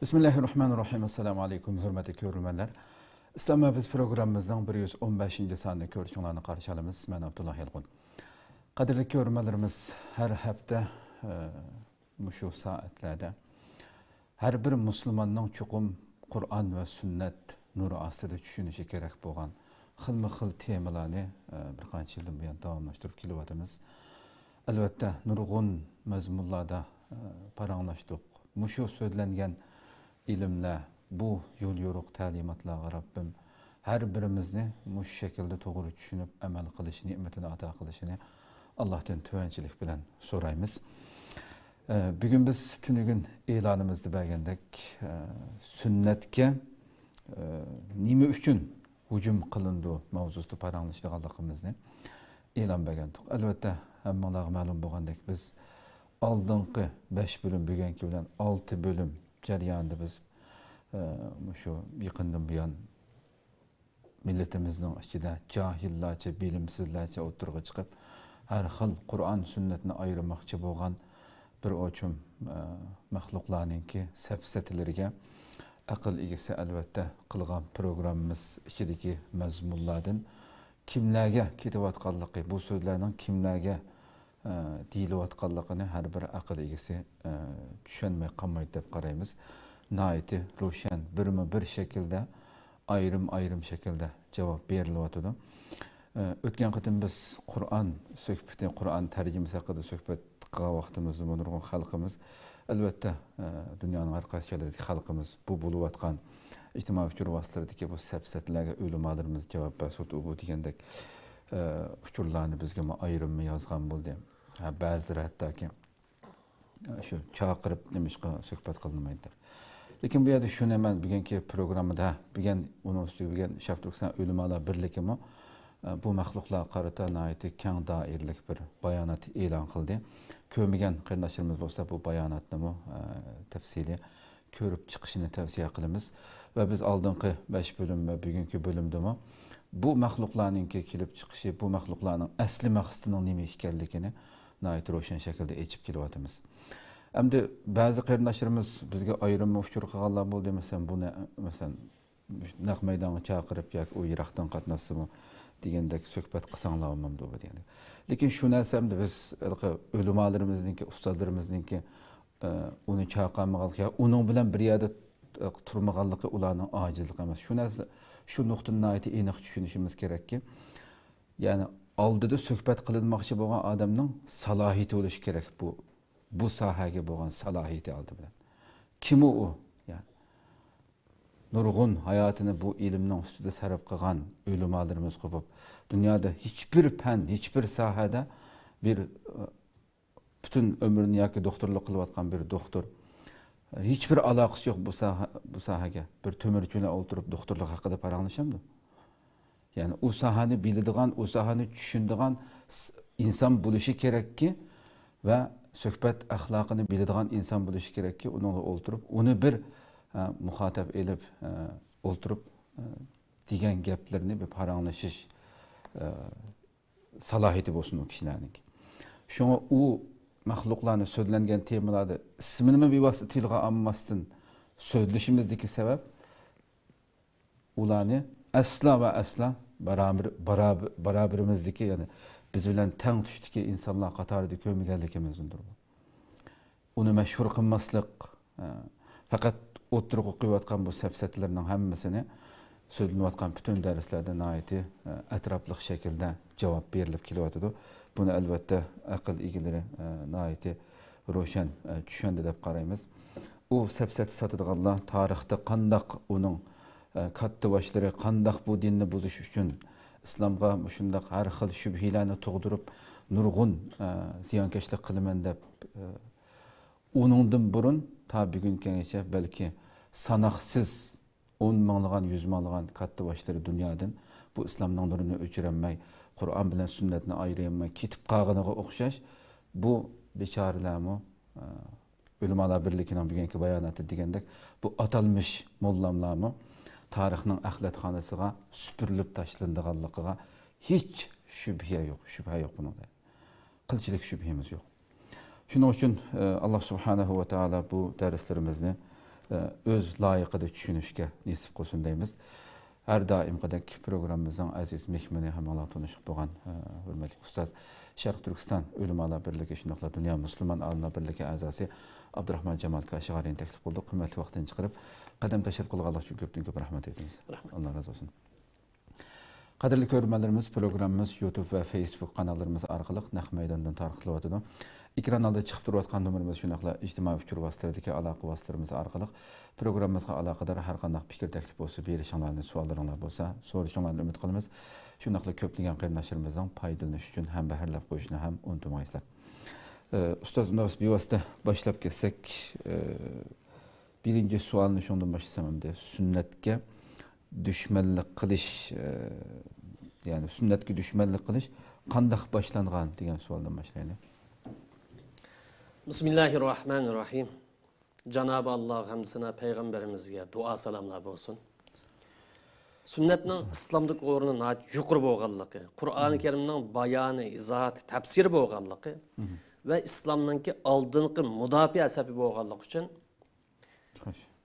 Bismillahirrahmanirrahim. Assalamu alaikum, hürmetli görürmenler. İslam biz programımızdan 115. sanını görüşünlerini karşı alımız. Ben Abdullah Yalğun. Kadirli görürmenlerimiz her hafta şu saatlerde her bir Müslümanın çokum Kur'an ve sünnet nuru aslında düşünüşü gerek boğan xilma-xil temalarını bir qancha yildan buyon davomlashtirib kelyapmiz. Albatta nurg'un mazmunlarda paranglashdik. Mushu so'zlangan ilimler, bu yol yoruq ta'limotlarga Rabbim her birimizni mush şekilde to'g'ri tushunib amal qilish ne'matini ato qilishini Allohdan tuvanchilik bilan so'raymiz. Bugün biz tünügün e'lonimizda bergandek sunnatga nima uchun hujum qilindi mavzusida paranglashganligimizni e'lon bergandik. Albatta hammalarga ma'lum bo'lgandek biz oldingi 5 bölüm bugungi bilan 6 bölüm jarayonida biz şu yaqindan buyon milletimizning ichida jahillarcha, bilimsizlarcha o'tirg'i chiqib har xil Qur'on sunnatni ayirmoqchi bo'lgan bir o'chum maxluqlarninki safsatilariga aql egasi albatta qilgan programmamiz ichidagi mazmunlardan kimlarga ketayotganligi, bu so'zlarning kimlarga deyilayotganligini har bir aql egasi tushunmay qolmaydi deb qaraymiz. Naiti ro'shan bir şekilde ayrım şekilde cevap berilyotdi. O'tgan qatim biz Qur'on suhbati, Qur'on tarjimasi haqida suhbat qilgan vaqtimizda nurg'un xalqimiz albatta dunyoning har qaysi joylaridagi xalqimiz bu bo'layotgan ijtimoiy uchur vositalaridagi bu safsatlarga o'limalarimiz javob berdi. Bu degandek uchurlarni bizga ayrimmi yozgan bo'ldi. Ba'zilar hattoki shu chaqirib nimishqa suhbat qilinmaydi. Lekin bu yerda shuni men bugungi programmada bugun uni ustiga bugun Sharq Turkiston o'limalar birligimi bu maxluqlar qarata naiti keng doiralik bir bayonot e'lon qildi. Ko'rmagan qarindoshlarimiz bo'lsa bu bayonotni tafsili ko'rib chiqishini tavsiya qilamiz va biz oldingi 5 bölüm va bugungi bölümde bu maxluqlarninki kelib chiqishi, bu maxluqlarning asli maqsadining nima ekanligini naiti ro'shan shaklda aytib kelyapmiz. Endi ba'zi qarindoshlarimiz bizga ayrimni uchur qilganlar bo'ldi, masalan naq maydonga chaqirib yoki u yiroqdan qatnashsimi degandek suhbat qilsanglar bo'lmamdi bu deganda. Lekin shu narsamda biz o'limalarimizningki, ustozlarimizningki uni chaqirmaganligi yoki uning bilan bir yerda turmaganligi ularning ojizligi emas. Shu narsa shu nuqtani aniq tushunishimiz kerakki, ya'ni oldida suhbat qilinmoqchi bo'lgan odamning salohiyati bo'lishi kerak. Bu sohaga bo'lgan salohiyati oldi bilan. Kim u? Yani nurg'un hayotini bu ilmning ustida sarf qilgan o'limalarimiz ko'p. Dunyoda hiçbir fan, hiçbir sohada bir bütün ömrünü yoki doktorlik qilayotgan bir doktor hiçbir aloqasi yo'q bu sohaga. Bir to'mirchilar o'tirib doktorlik haqida paranglashamdi. Yani o sahani biladigan, o sahani tushunadigan inson bo'lishi kerakki va suhbat axloqini biladigan inson bo'lishi kerakki, uningga o'tirib, uni bir muxotab elib o'tirib degan gaplarni bir paranglashish salohiyati bo'lsin u kishilarning. Shunga u maxluqlarni so'zlangan temalarda ismini bevosita tilga olmasdan so'zlashimizdagi sabab ularni asla va asla baraberimizdeki, yani biz bilan teng tushdagi insonlar qatorida ko'rmaganligimizdir bu. Uni mashhur qilmaslik, faqat o'tirib o'qiyotgan bu safsatlarning hammasini so'zlanayotgan bütün darslarda naiti atrofli shaklda javob berilib kelyapti. Buni albatta aql egalari naiti ro'shan tushunadi deb qaraymiz. U safsat sotadiganlar tarixda qandoq uning katta başları qandoq bu dinni buzish uchun islomga shundoq har xil shubhalarni tug'dirib nurg'un ziyonkashlik qilaman deb uningdan burun ta bugungacha balki sanoqsiz 10 minglagan, 100 minglagan katta başları dunyodan bu islomning nurini o'chirolmay, Qur'on bilan sunnatni ayirolmay ketib qolganiga o'xshash bu bechoralarmi o'limalar birligining bugungi bayonoti degandek bu atalmış mollamlarmi tarixning axlatxonasiga süpürülüp tashlanadiganligiga hech shubha yo'q buningda. Qilchilik shubhamiz yo'q. Shuning uchun Alloh subhanahu va taolo bu darslarimizni öz layıqida tushunishga nasib qilsin deymiz. Her daimqidek programımızın aziz mehmoni ham Allah tanışıq bo'lgan hurmatli ustoz Sharq Turkiston Ulamolar birligi shundoqla Dunyo musulmon olimlar birligi a'zosi Abdurahmon Jamol Kashg'ariyni taklif qildik. Qimmatli vaqtini chiqarib qadam tashlab qilganlar uchun ko'pdan-ko'p rahmat aytamiz. Allah razı olsun. Qadrli ko'ruvchilarimiz, programmamiz YouTube va Facebook kanallarimiz orqali naq maydondan tarqatilyotdi. Ekran oldida chiqib turayotgan nomerimiz shunaqla ijtimoiy fikr vositalaridagi aloqa vositalarimiz orqali programmamizga aloqador har qanday fikr taklif bo'lsa, berishingizni, savollaringiz bo'lsa, so'rashingizni umid qilamiz. Shunaqla ko'plagan qarindoshlarimizdan foydalanish uchun ham bahrlab qo'yishni ham unutmaysizlar. Ustoz, biz bevosita boshlab ketsak, birinchi savolni shundan boshlasam, sunnatga düşmanlık qilish, yani sünnetki düşmanlık qilish qanday boshlangan degan savoldan boshlaylik. Bismillahirrahmanirrahim. Cenab-ı Allah hamdisine peygamberimizge dua salamlar olsun. Sünnetning İslamdaki o'rni yuqori bo'lganligi, Qur'oni Karimning bayoni, izohati, tafsiri bo'lganligi ve İslamningki oldingi mudofaa sababi bo'lganligi uchun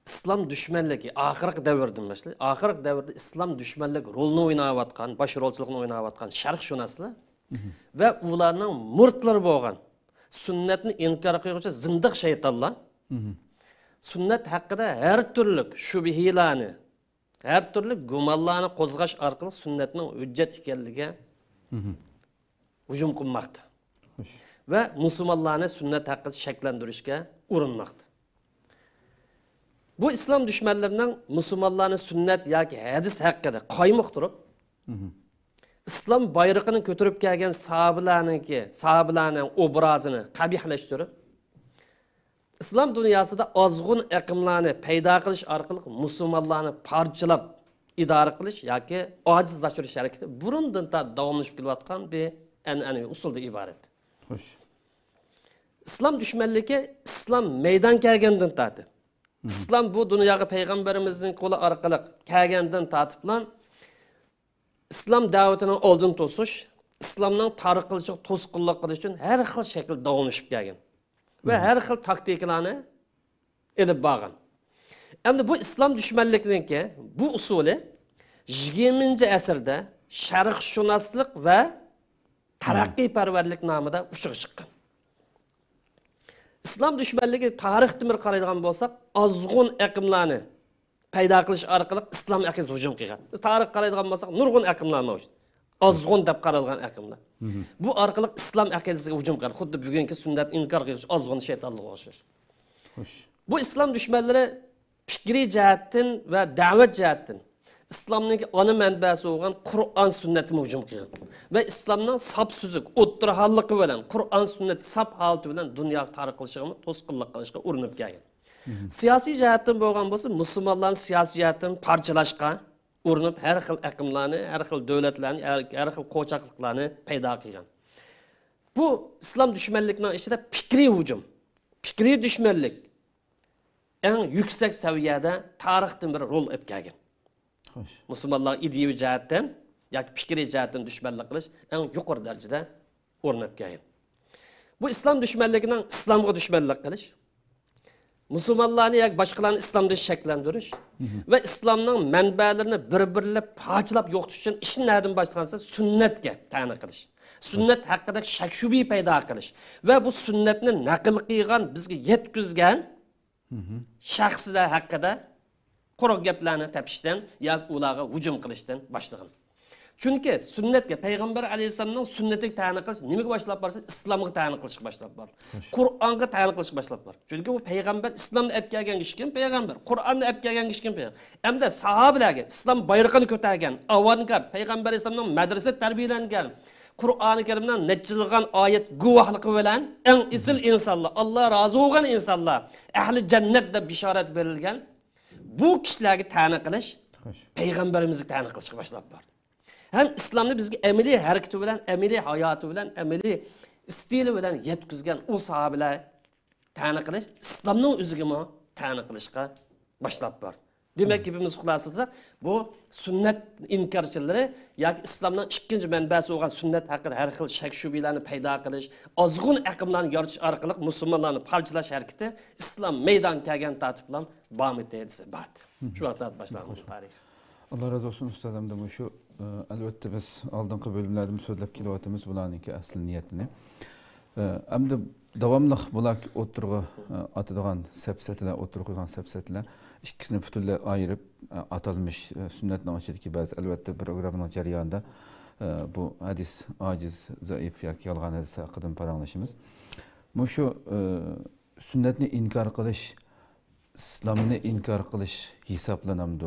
İslam düşmanligi oxirgi davrdan boshlab, oxirgi davrda İslam düşmanlik rolini o'ynayotgan, bosh rolchilikni o'ynayotgan sharqshunoslar ve ularning murtlari bo'lgan sünnetni inkar qiluvchi zindiq shaytonlar sünnet haqida her türlü shubhilarni, her türlü gumonlarni qo'zg'ash orqali sünnetning hujjat ekanligiga hujum qilmoqda ve musulmonlarni sünnet haqida shakllantirishga urinmoqda. Bu İslam düşmanlarının Müslümanlarını sünnet yoki hadis hakkında qaymoq turib, İslam bayrağını götürüp kelgan sahabalarning obrazini qabihlashtirib, İslam dünyasida azg'un aqimlarni paydo qilish orqali musulmonlarni parchalab idora qilish yoki ojizlashtirish harakati burundan davomlashib kelayotgan bir an'anaviy usuldan iborat. İslam düşmanligi İslam meydan kelgandan tortib İslam bu dünyaya peygamberimizin kolu arkalık kelgandan tatiplan İslam davetinin oldun tosuş, İslam'dan tarıqılıcı tosqulluq qilish uchun her xil şekilde davomlashib kelgan ve her xil taktikalarni elib borgan. Endi bu İslam düşmanligininki bu usuli 20. asrda sharqshunoslik ve taraqqiyparvarlik nomida uchiga chiqqan. İslam düşmanligi tarixdan bir qaraydigan bo'lsak, azg'un aqimlarni paydo qilish orqali islom aqidasiga hujum qilgan. Biz tarix qaraydigan bo'lsak, nurg'un aqimlar mavjud. Azg'un deb qaralgan aqimlar. Bu orqali islom aqidasiga hujum qilgan. Xuddi bugungi sunnat inkor qilish azg'un shaytonlikqa o'xshash. Bu islom düşmanlari fikriy jihatdan va da'vat jihatdan İslam'nın ana mənbəsi olan Kur'an sünnetine hücum qilgan ve İslam'ın sap süzük, o'ttir hallıqı bilen, Kur'an sünneti sap halati bilen dünya tarıqılışını tosqunluq qilishga urinib kelgan. Siyasi jihatdan bo'lgan bo'lsa, musulmonlarni siyasi jihatdan parchalashga urinib, har xil aqimlarni, har xil davlatlarni, har xil qo'chaqliqlarni paydo qilgan. Bu İslam düşmanligining ichida fikriy hücum, fikriy düşmanlik eng yuksak saviyada tarixdan bir rol olib kelgan. Müslümanlar ideyi cihetten, yoki fikri cihetten düşmanlık qilish en yuqori darajada o'rnab kelgan. Bu İslam düşmanligining İslamga düşmanlık qilish, musulmonlarni yoki boshqalarni islomda shakllantirish ve İslamning manbalarini bir-birlab parchalab yo'qotish uchun ishni nereden boshlansa sunnatga ta'na qilish. Sünnet haqida shak shubha paydo qilish ve bu sunnatni naql qilgan, bizga yetkazgan shaxslar haqida quruq gaplarni tepishdan yoki ularga hujum qilishdan boshlagan. Chunki sunnatga payg'ambar alayhisolamning sunnatiga ta'na qilish nimaga boshlab borsa, islomga ta'na qilishga boshlab bor. Qur'onga ta'na qilishga boshlab bor. Chunki bu payg'ambar islomni olib kelgan kishi payg'ambar, Qur'onni olib kelgan kishi payg'ambar. Hamda sahobalarga islom bayrog'ini ko'targan, avangard payg'ambar islomning madrasa tarbiyalangan, Qur'oni Karimdan neçilgan ayet guvohligi bilan eng izil insonlar, Alloh rozi bo'lgan insonlar, ahli cennet deb bishorat berilgan bu kishilarga ta'na qilish payg'ambarimizga ta'na qilishga boshlab bordi. Hem İslam'da bizga amaliy harakati bilan, amaliy hayoti bilan, amaliy stili bilan yetkazgan u sahobalar ta'na qilish, islomning o'ziga ta'na qilishga boshlab bordi. Demek ki biz xulasalsak, bu sünnet inkarçıları yoki islomning ikkinchi manbasi bo'lgan sunnat haqida har xil shak shubhalarni paydo qilish, ozg'un aqmlarni yoritish orqali musulmonlarni parchalash harakati islom maydon kelgan tartiblar bamit desa bat. Shu vaqtda boshlangan tarix. Allah razı olsun ustadım da şu elbette biz aldığımız bölümlerde söyleyip kilovatımız bulanınki asıl niyetini. Hem de devamlı bulak oturgu atıdığan sepsetler, oturguyan sepsetler ikisini bütünle ayırıp atılmış sünnetle açıdaki bazı elbette programın ceryanında bu hadis, aciz, zayıf ya yalgan hadis hakkında paranlaşımız. Bu şu sünnetini inkar kılış, İslam'ını inkar kılış hesaplanamdı.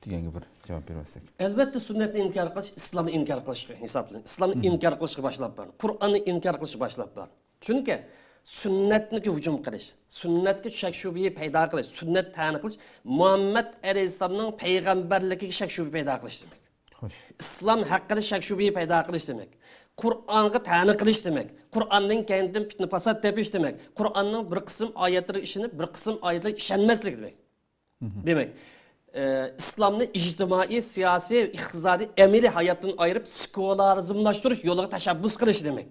Deganga bir javob bersak. Albatta sunnatni inkor qilish islomni inkor qilishga hisoblanadi. Islomni inkor qilishga boshlab bor. Qur'onni inkor qilishga boshlab bor. Chunki sunnatni hujum qilish, sunnatga shak shubha paydo qilish, sunnat ta'ni qilish Muhammad alayhisolamning payg'ambarligiga shak shubha paydo qilish demak. Xo'sh. Islom haqida shak shubha paydo qilish demak. Qur'onga ta'ni qilish demak. Qur'onning kendidan fitna fasod tepish demak. Qur'onning bir qism oyatlariga ishonib, bir qism oyatlarga ishonmaslik demak. Demak, İslam'ni ijtimoiy, siyosiy, iqtisodiy, amaliy hayotdan ayirib sekularizmlashtirish yo'liga tashabbus qilish demak.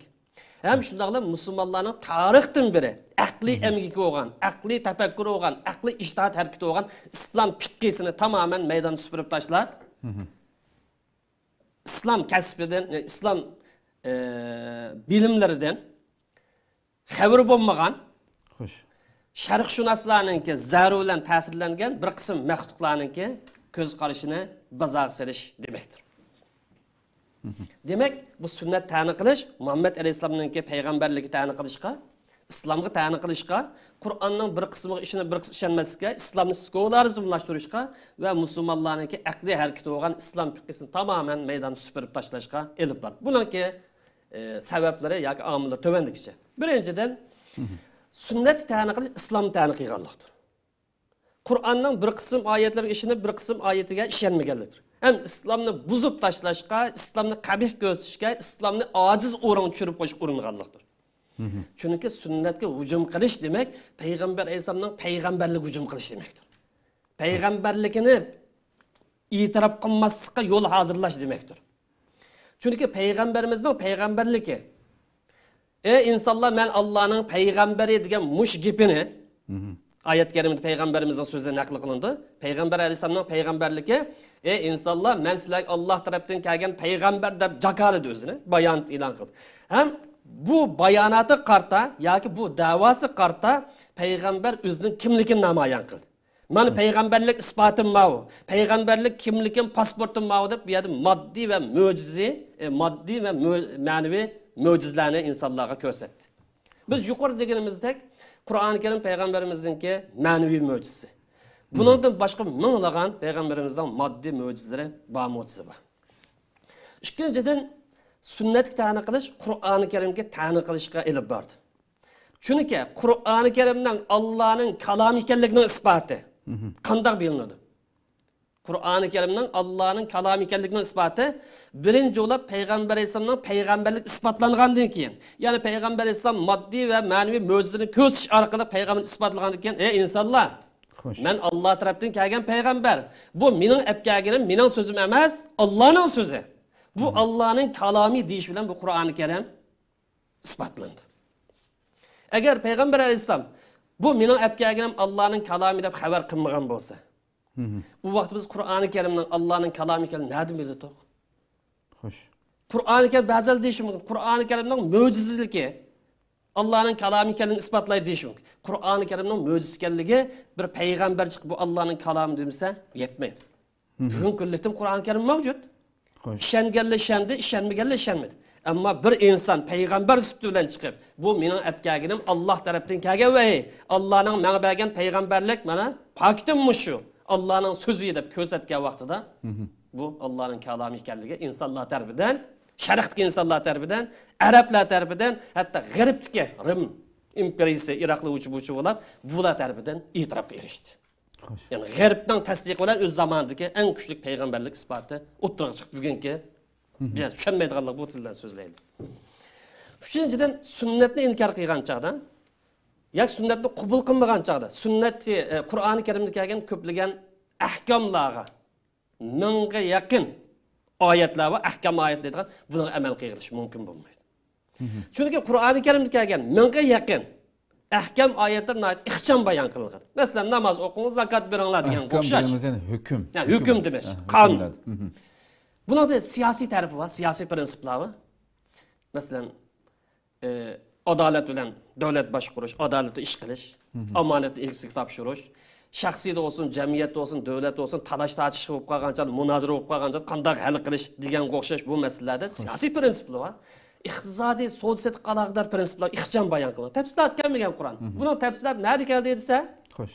Ham shundaqla musulmonlarning tarixdan beri aqliy emgiki bo'lgan, aqliy tafakkur bo'lgan, aqliy ijtihod harakati bo'lgan islom fiqhisini tamoman maydonga supurib tashlab, islom kasbidan, islom bilimlaridan xabar bo'lmagan, Xo'sh. sharqshunoslarninki zarur bilan ta'sirlangan bir qism maxluqlarninki ko'z qarashini bazoq selish demakdir. Demak, bu sunnat ta'ni qilish Muhammad alayhisolamninki payg'ambarligi ta'ni qilishga, islomga ta'ni qilishga, Qur'onning bir qismiga ishonib bir qismi ishonmaslikka, islomni sekularizmlashtirishga va musulmonlarninki aqliy harakati bo'lgan islom fiqhisini tamoman maydonga supurib tashlashga elib bor. Buningki sabablari yoki omillar to'vandikicha. Birinchidan sunnat ta'ni qilish islom ta'ni qilganlikdir. Qur'onning bir qism oyatlariga ishonib, bir qism oyatiga ishonmaganlikdir. Hem islomni buzib tashlashga, islomni qabih ko'rsatishga, islomni ojiz o'rin tushirib qo'yishga uringanlikdir. Chunki sunnatga hujum qilish demak, payg'ambar alayhisolamning payg'ambarlik hujum qilish demakdir. Payg'ambarligini e'tirof qilmaslikka yo'l hozirlash demakdir. Chunki payg'ambarimizning payg'ambarligi ey insonlar, men Allohning payg'ambari degan mush gapini ayet kerimde peygamberimizin sözüne nakli kılındı. Peygamber aleyhisselamның peygamberligi ey insonlar, men sizlar Allah tarafından kelgan peygamber deb jakaridi o'zini bayon e'lon qildi. Ham bu bayonoti qarta yoki bu da'vosi qarta payg'ambar o'zining kimligini namoyon qildi. Mani payg'ambarlik isbotim ma'u, payg'ambarlik kimligim, pasportim ma'u deb bu yerda moddiy va mo'jizi, moddiy va ma'naviy mo'jizalarni insonlarga ko'rsatdi. Biz yuqori deganimizdek Qur'oni Karim payg'ambarimizningki ma'naviy mo'jizasi. Buningdan boshqa minglagan payg'ambarimizning moddiy mo'jizalari bor mo'jiza bor. Ikkinchidan sunnatga ta'ni qilish Qur'oni Karimga ta'ni qilishga elib bordi. Chunki Qur'oni Karimning Allohning kalomi ekanligining isboti qanday bilinadi? Qur'oni Karimning Allohning kalomi ekanligining isboti birinchi bo'lib payg'ambar alayhisolamning payg'ambarlik isbotlangandan keyin, ya'ni payg'ambar alayhisolam moddiy va ma'naviy mo'jizani ko'rsatish orqali payg'ambar isbotlangandan keyin, ey insonlar, men Alloh tarafdan kelgan payg'ambar. Bu mening apkaganim, mening so'zim emas, Allohning so'zi. Bu Allohning kalomi deyish bilan bu Qur'oni Karim isbotlandi. Agar payg'ambar alayhisolam bu mening apkaganim Allohning kalomi deb xabar qilmagan bo'lsa, u vaqt biz Qur'oni Karimning Allohning kalomi ekanligini nereden bildik? Xo'sh. Qur'oni Karim ba'zan deyish mumkin. Qur'oni Karimning mo'jizaligi Allohning kalomi ekanligini isbotlaydi deyish mumkin. Qur'oni Karimning mo'jiz ekanligi bir payg'ambar chiqib bu Allohning kalomi desa yetmaydi. Bugun kunlikda Qur'oni Karim mavjud. Xo'sh. İşenganlar ishandi, ishonmaganlar ishonmadi. Ammo bir inson payg'ambar sifati bilan chiqib, bu mening apkaginim Alloh tarafdan kelgan va Allohning menga bergan payg'ambarlik mana pokdim shu. Allah'ın sözü deb ko'rsatgan vaqtida bu Allah'ın kalomi ekanligi insonlar tarafidan, sharqdagi insonlar tarafidan, arablar tarafidan, hatto g'arbdagi Rim imperiyasi Iroqli uchi bo'lib, bular tarafidan e'tirofga erishdi. Yani g'arbning tasdiqi bilan o'z zamonidagi eng kuchli payg'ambarlik isboti o'ttirib chiqib bugungi biz tushunmaydiganlar bu tildan so'zlaydi. Uchinchidan sunnatni inkor qilgan chaqda yoki sunnatni qabul qilmagan chaqda, sunnatni Qur'oni Karimda kelgan ko'plagan ahkomlarga mingga yaqin oyatlar va ahkam oyat deydigan buni amal qilish mumkin bo'lmaydi. Chunki Qur'oni Karimda kelgan mingga yaqin ahkam oyatlar ixcham bayon qilingan. Masalan, namoz o'qing, zakot beringlar degan o'xshash. Yani hüküm. Yani hüküm demek. Kanun. Bunun da siyasi tarafi var, siyasi prensipler var. Mesela adalet bilen devlet başkuruş, adaleti iş kılış, amaneti eksik tapşırış, şahsi de olsun, cemiyet olsun, devlet olsun, talaş tartışıp olup kalgancan, münazara olup kalgancan, kandak hal kılış diyen qo'shish bu meselelerde siyasi prensipler var. İqtisadi, sosyal kalakdar prensipler ihcam bayan kılıyor. Tepsilat gelmeyen Kur'an. Bunun tepsilat nerede geldi ise? Hoş.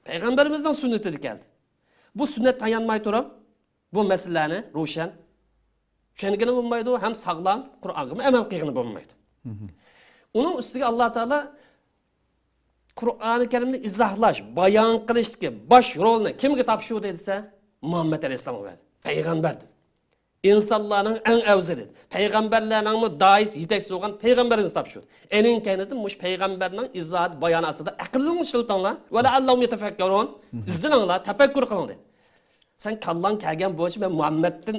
Peygamberimizden sünneti geldi. Bu sünnet dayanmay turib, bu meselelerini roşan tushungani bo'lmaydi, ham sog'lom Qur'onga amal qilgani bo'lmaydi. Uning ustiga Alloh taolo Qur'oni Karimni izohlash, bayon qilishdagi bosh rolni kimga topshirdi desa, Muhammad alayhisalom berdi. Payg'ambardir. İnsanların en avzeli, peygamberlerin dais yetekçisi olan peygamberimiz topshirdi. Enin kaynatı muş peygamberinin izohat bayanasida aqlni shiltonlar va la'allahum yatafakkarun. İzdiringlar, tafakkur qilinglar. Sen kallan kelgan bo'yicha men Muhammadning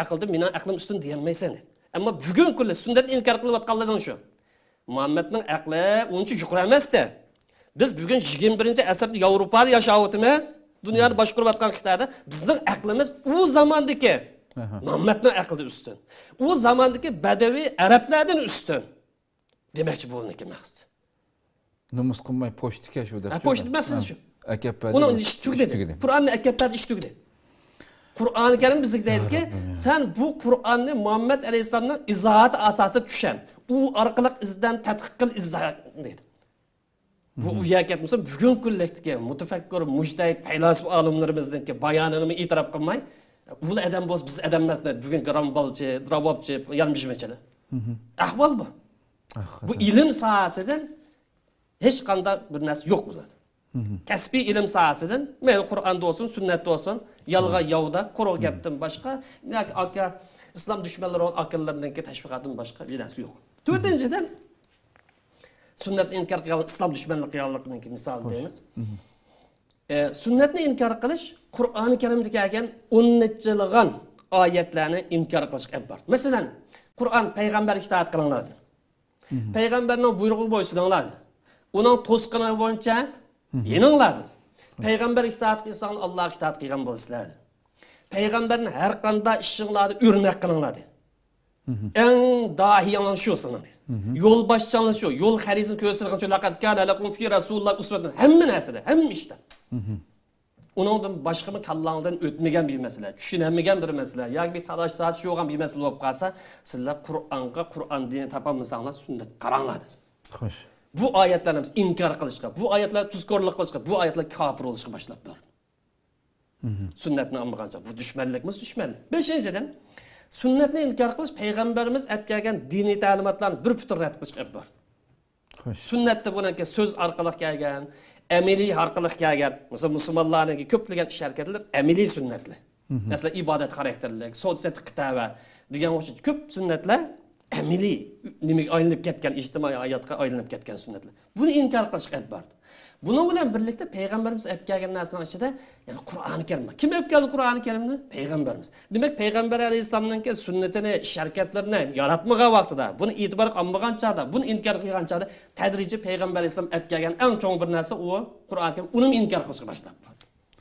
aqlida mening aqlim ustun deyolmaysan. Ammo bugun kunlar sunnatni inkor qilayotganlaring shu. Muhammadning aqli uncha yuqori emas-da. Biz bugun 21-asrda Yevropada yashayotimiz, dunyoni boshqarayotgan Xitoyda bizning aqlimiz u zamondagi Muhammadning aqlida ustun. U zamondagi badaviy arablardan ustun. Demakchi bo'liniki maqsad. Numus qilmay pochtika shu deb. Pochta maqsad shu. Akapadi. Uni ish tugadi. Qur'onni akapadi ish tugadi. Qur'oni Karim bizga deydiki, sen bu Qur'onni Muhammad alayhisolamning izohati asosida tushan. U orqali izdan tadqiq qil izdan deydi. Bu uyakət bo'lsa, bugun kunlikdagi mutafakkir, mujtahid, faylasuf olimlarimizningki bayonini e'tirof qilmay, ular adam bo'lsa biz adam emaslar. Bugun garambalchi, rabobchi, yalmishmachilar. Ahvol bu. Bu ilm sohasidan hech qanday bir narsa yo'q bo'ladi. Kasbiy ilm sohasidan, mayli Qur'onda olsun, sunnatda olsun, yalg'a yovda, quruq gapdan boshqa, yoki aka islom dushmanlari akillarininki tashviqotdan boshqa bir narsa yo'q. To'rtinchidan sünnetni inkar qilgan islom dushmanlik qilganligining misoli deymiz. Sunnatni inkor qilish Qur'oni Karimda kelgan 10 nechilg'an oyatlarni inkor qilishga bor. Masalan, Qur'on payg'ambarga itoat qilinglar. Payg'ambarning buyrug'iga bo'ysuninglar. Uning to'sqini bo'yicha yeninglar. Payg'ambarga itoat qilsang Allohga itoat qilgan bo'lasizlar. Payg'ambarning har qanday ishinglarni o'rnak qilinglar. En dahi yalan şu sanır. Yol başçanlı şu, yol harizini köşesine laqad kana lakum fi rasulullah uswatun. Hemme nesile, hemme işte. Onun başka mı kallandan ötmegen bir mesele, düşünemegen bir mesele, ya bir talaş saat şu olan bir mesele olup kalsa, sizler Kur'an dini tapamızsanlar sünnet karanladır. Hoş. Bu ayetlerimiz inkar kılışka, bu ayetler tuzkorluk kılışka, bu ayetler kafir oluşka başlap var. Sünnetini anlayanca, bu düşmanlıkımız düşmanlık. Beşinciden, sünnetni inkar qilish payg'ambarimiz olib kelgan diniy ta'limotlarni bir butur rad qilishga bor. Sunnatda buniki so'z orqali kelgan, amaliy orqali kelgan. Masalan, musulmonlarning ko'plagan ish harakatlar amaliy sunnatlar. Masalan, ibodat xarakterli, so'zat kitaba degan o'sha ko'p sunnatlar amaliy nimaga aylanib ketgan, ijtimoiy hayotga aylanib ketgan sunnatlar. Buni inkor qilishga bor. Bunun bilan birlikda payg'ambarimiz olib kelgan narsaning ichida, ya'ni Qur'oni Karim. Kim olib keldi Qur'oni Karimni? Payg'ambarimiz. Demak, payg'ambar alayhisolamning sunnatini, sharkatlarini yaratmagan vaqtida, buni e'tibor qilmagan chog'da, buni inkor qilgan chog'da tadrijiy payg'ambar alayhisolam olib kelgan eng chong bir narsa u Qur'oni Karim. Uni inkor qilishga boshladi.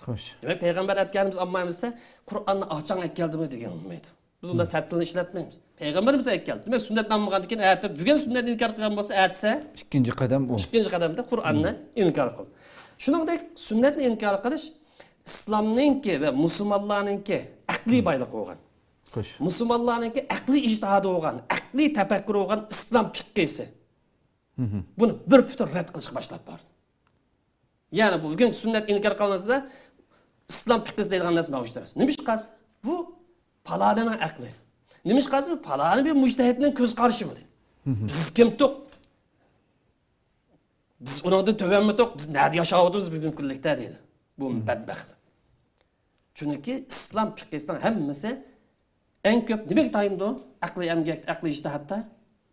Xo'sh. Demak, payg'ambar olib kelganimiz olmaymizsa, Qur'onni ochang olib keldimi degan bo'lmaydi. Biz unda sattilni ishlatmaymiz. Payg'ambarimiz olib keldi. Demak, sunnat olmagandan keyin aytib, bugun sunnatni inkor qilgan bo'lsa, aytsa, ikkinchi qadam bu. Ikkinchi qadamda Qur'onni inkor qil. Shuningdek, sunnatni inkor qilish islomningki va musulmonlarningki aqliy boylik bo'lgan. Xo'sh. Musulmonlarningki aqliy ijtihodi bo'lgan, aqliy tafakkur bo'lgan islom fiqhisi. Buni bir butur rad qilishga boshlab bordi. Ya'ni bu bugun sunnat inkor qilinsa, islom fiqhisi deydigan narsa mavjud emas. Nima ish qilsa? Bu palonining aqli. Nima ish qilsa? Paloni bir mujtahidning ko'z qarashimi. Biz kim to'q? Biz ondan tövenme toq, biz nerede yaşayordunuz bugün kunlikda deydi. Bu bedbaxt. Çünkü İslam fiqhisining hammasi en köp nimaga tayindi? Aqliy emgak, aqliy ijtihodda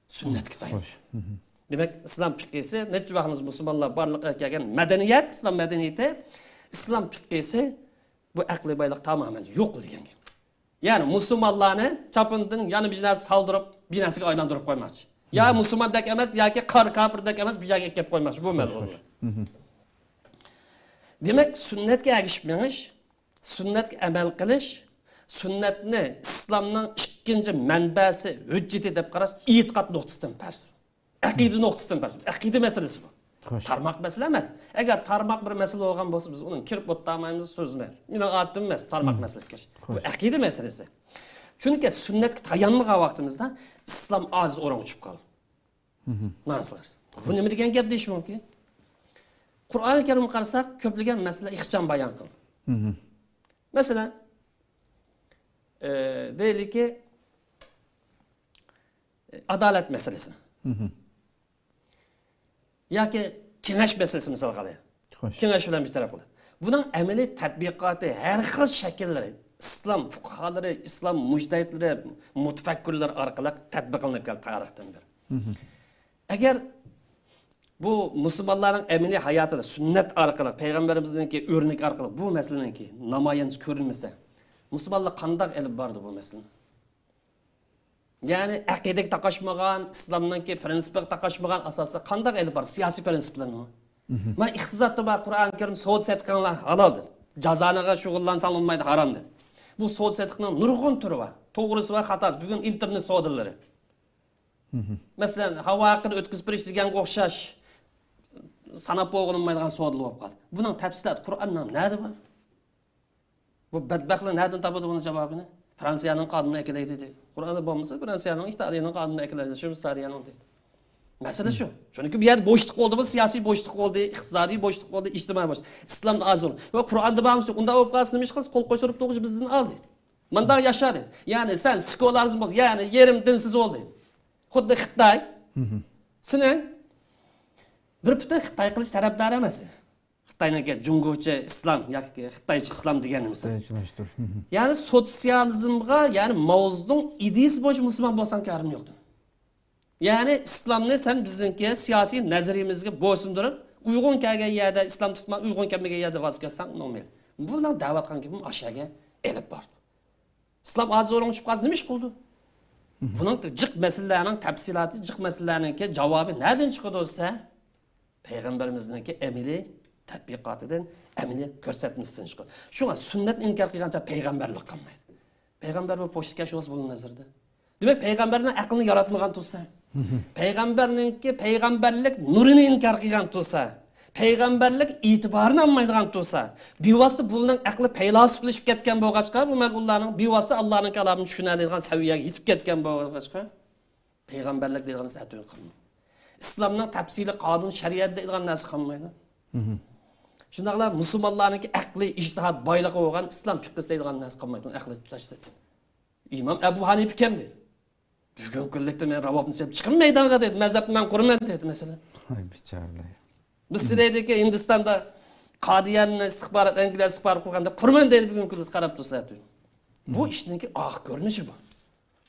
sunnatga tayindi. Demak, İslam fiqhisi necha vaqtimiz musulmonlar barliqqa kelgan madaniyat, İslam madaniyati, İslam fiqhisi Bu aqliy boylik tamamen yo'q degan gap. Ya'ni musulmonlarni chapindan yana bir narsa saldırıp binasiga aylantirib qo'ymoqchi. Ya musulmondek emas yoki kafirdek emas bir joyga kelib qo'ymoqchi bu mavzu. Demak, sunnatga ergishib menish, sunnatga amal qilish, sunnatni islomning ikkinchi manbasi, hujjati deb qarash e'tiqod nuqtasidan farz. Aqida nuqtasidan farz. Aqida masalasi bu. Tarmoq masala emas. Agar tarmoq bir masala bo'lgan bo'lsa, biz uni kirib o'tmaymiz, so'zmaymiz. Mening odatim emas tarmoq masalasi kirish. Bu aqida masalasi. Chunki sunnatga tayanmagan vaqtimizda islom oz o'rin uchib qoldi. Ma'nolar. Bu nima degan gap deyish mumkin? Qur'oni Karimga qarasak, ko'plagan masala ixcham bayon qildi. Masalan, deylik-ki adalet meselesi. Yoki kengash meselesi misal qaraylik. Kengash bilan bir taraf bo'ladi. Buning amaliy tatbiqoti har xil shakllari, islom fuqaholari, islom mujtahidlari, mutafakkirlar orqali tatbiq qilinib keldi tarixdan beri. Agar bu musulmonlarning amaliy hayotida sunnat orqali, payg'ambarimizningki o'rnak orqali bu masalaninki namoyon ko'rinmasa, musulmonlar qanday elib bordi bu masalani? Yani aqidaga taqashmagan, islomningki prinsipiga taqashmagan asosda qanday elib bor? Siyosiy prinsiplarni. Men iqtisodda bor Qur'on Karim savdo satqanlar halol dedi. Jazoniga shug'ullansa olmaydi, harom dedi. Bu savdo satqning nurg'un turi bor. To'g'risi va xatosi bugun internet savdolari. Masalan, havo haqida o'tkazib berish deganga o'xshash sanab bo'lmaydigan savdolar bo'lib qoldi. Buning tafsiloti Qur'ondan nada bor? Bu badbaxtlar nereden topadi bunun cevabını? Fransa'nın kanunu ekleyti dedi. Kur'an'da olmasa Fransa'nın, İtalya'nın kanunu ekleyti. Şu Sarıyan'ın dedi. Mesele şu. Çünkü bir yer boşluk oldu mu, siyasi boşluk oldu, iktisadi boşluk oldu, içtimai boşluk. İslam'da az olur. Ve Kur'an'da bağımsız yok. Onda o kalsın demiş kız, kol koşurup doğucu bizden aldı. Manda yaşadı. Yani sen skolarizm oldu. Yani yerim dinsiz oldu. Xuddi Xitay. Senin bir bütün Xitay kılıç taraftarı emesin. Xitayning Cumhuriyetçi İslam yoki Xitoycha islom deganimiz. Ya'ni sotsializmga, ya'ni Mao'ning ideyasi bo'yicha musulmon bo'lsang karim yo'qdi. Ya'ni islomni sen bizningki siyosiy nazariyamizga bo'ysundirib, uyg'un kelgan yerda islom tutma, uyg'un kelmagan yerda voz kechsang normal. Bundan da'vat qilgan kim aşağıya elib bordi. Islom oz o'rnishib qoldi, nima ish qildi? Buning jiq masalalarning tafsiloti, jiq masalalarningki javobi nereden chiqadi bo'lsa, payg'ambarimizningki amaliy tatbiqotidan amaliy ko'rsatmasdan chiqadi. Shunga sunnat inkor qilgancha payg'ambarlik qilmaydi. Payg'ambar bu pochta kashfos bo'lgan nazarda. Demak, payg'ambarning aqlini yaratmagan tursa, payg'ambarningki payg'ambarlik nurini inkor qilgan tursa, payg'ambarlik e'tiborini olmaydigan tursa, bevosita buning aqli faylosuflashib ketgan bo'lg'achqa, bu ularning bevosita Allohning kalomini tushunadigan saviyaga yetib ketgan bo'lg'achqa, payg'ambarlik degan narsa atun qilmaydi. İslamning tafsili qonun, shariat degan narsa qolmaydi. Shundaqlar musulmonlarningki aqli ijtihod boyligi bo'lgan islom fiqhi deydigan narsa qolmaydi, aqli tashladi. İmam Ebu Hanife kim dedi? Bugun kunlikda men ravobni sep chiqim maydonga dedi. Mazhabni men qurman dedi mesela. Ay bicharalar. Biz deydiki Hindistonda Qadiyanni istixborot, Angliya istixborot qilganda qurman dedi bugun kunlikda qarab tursa. Bu ishninki oq ko'rinishi bu.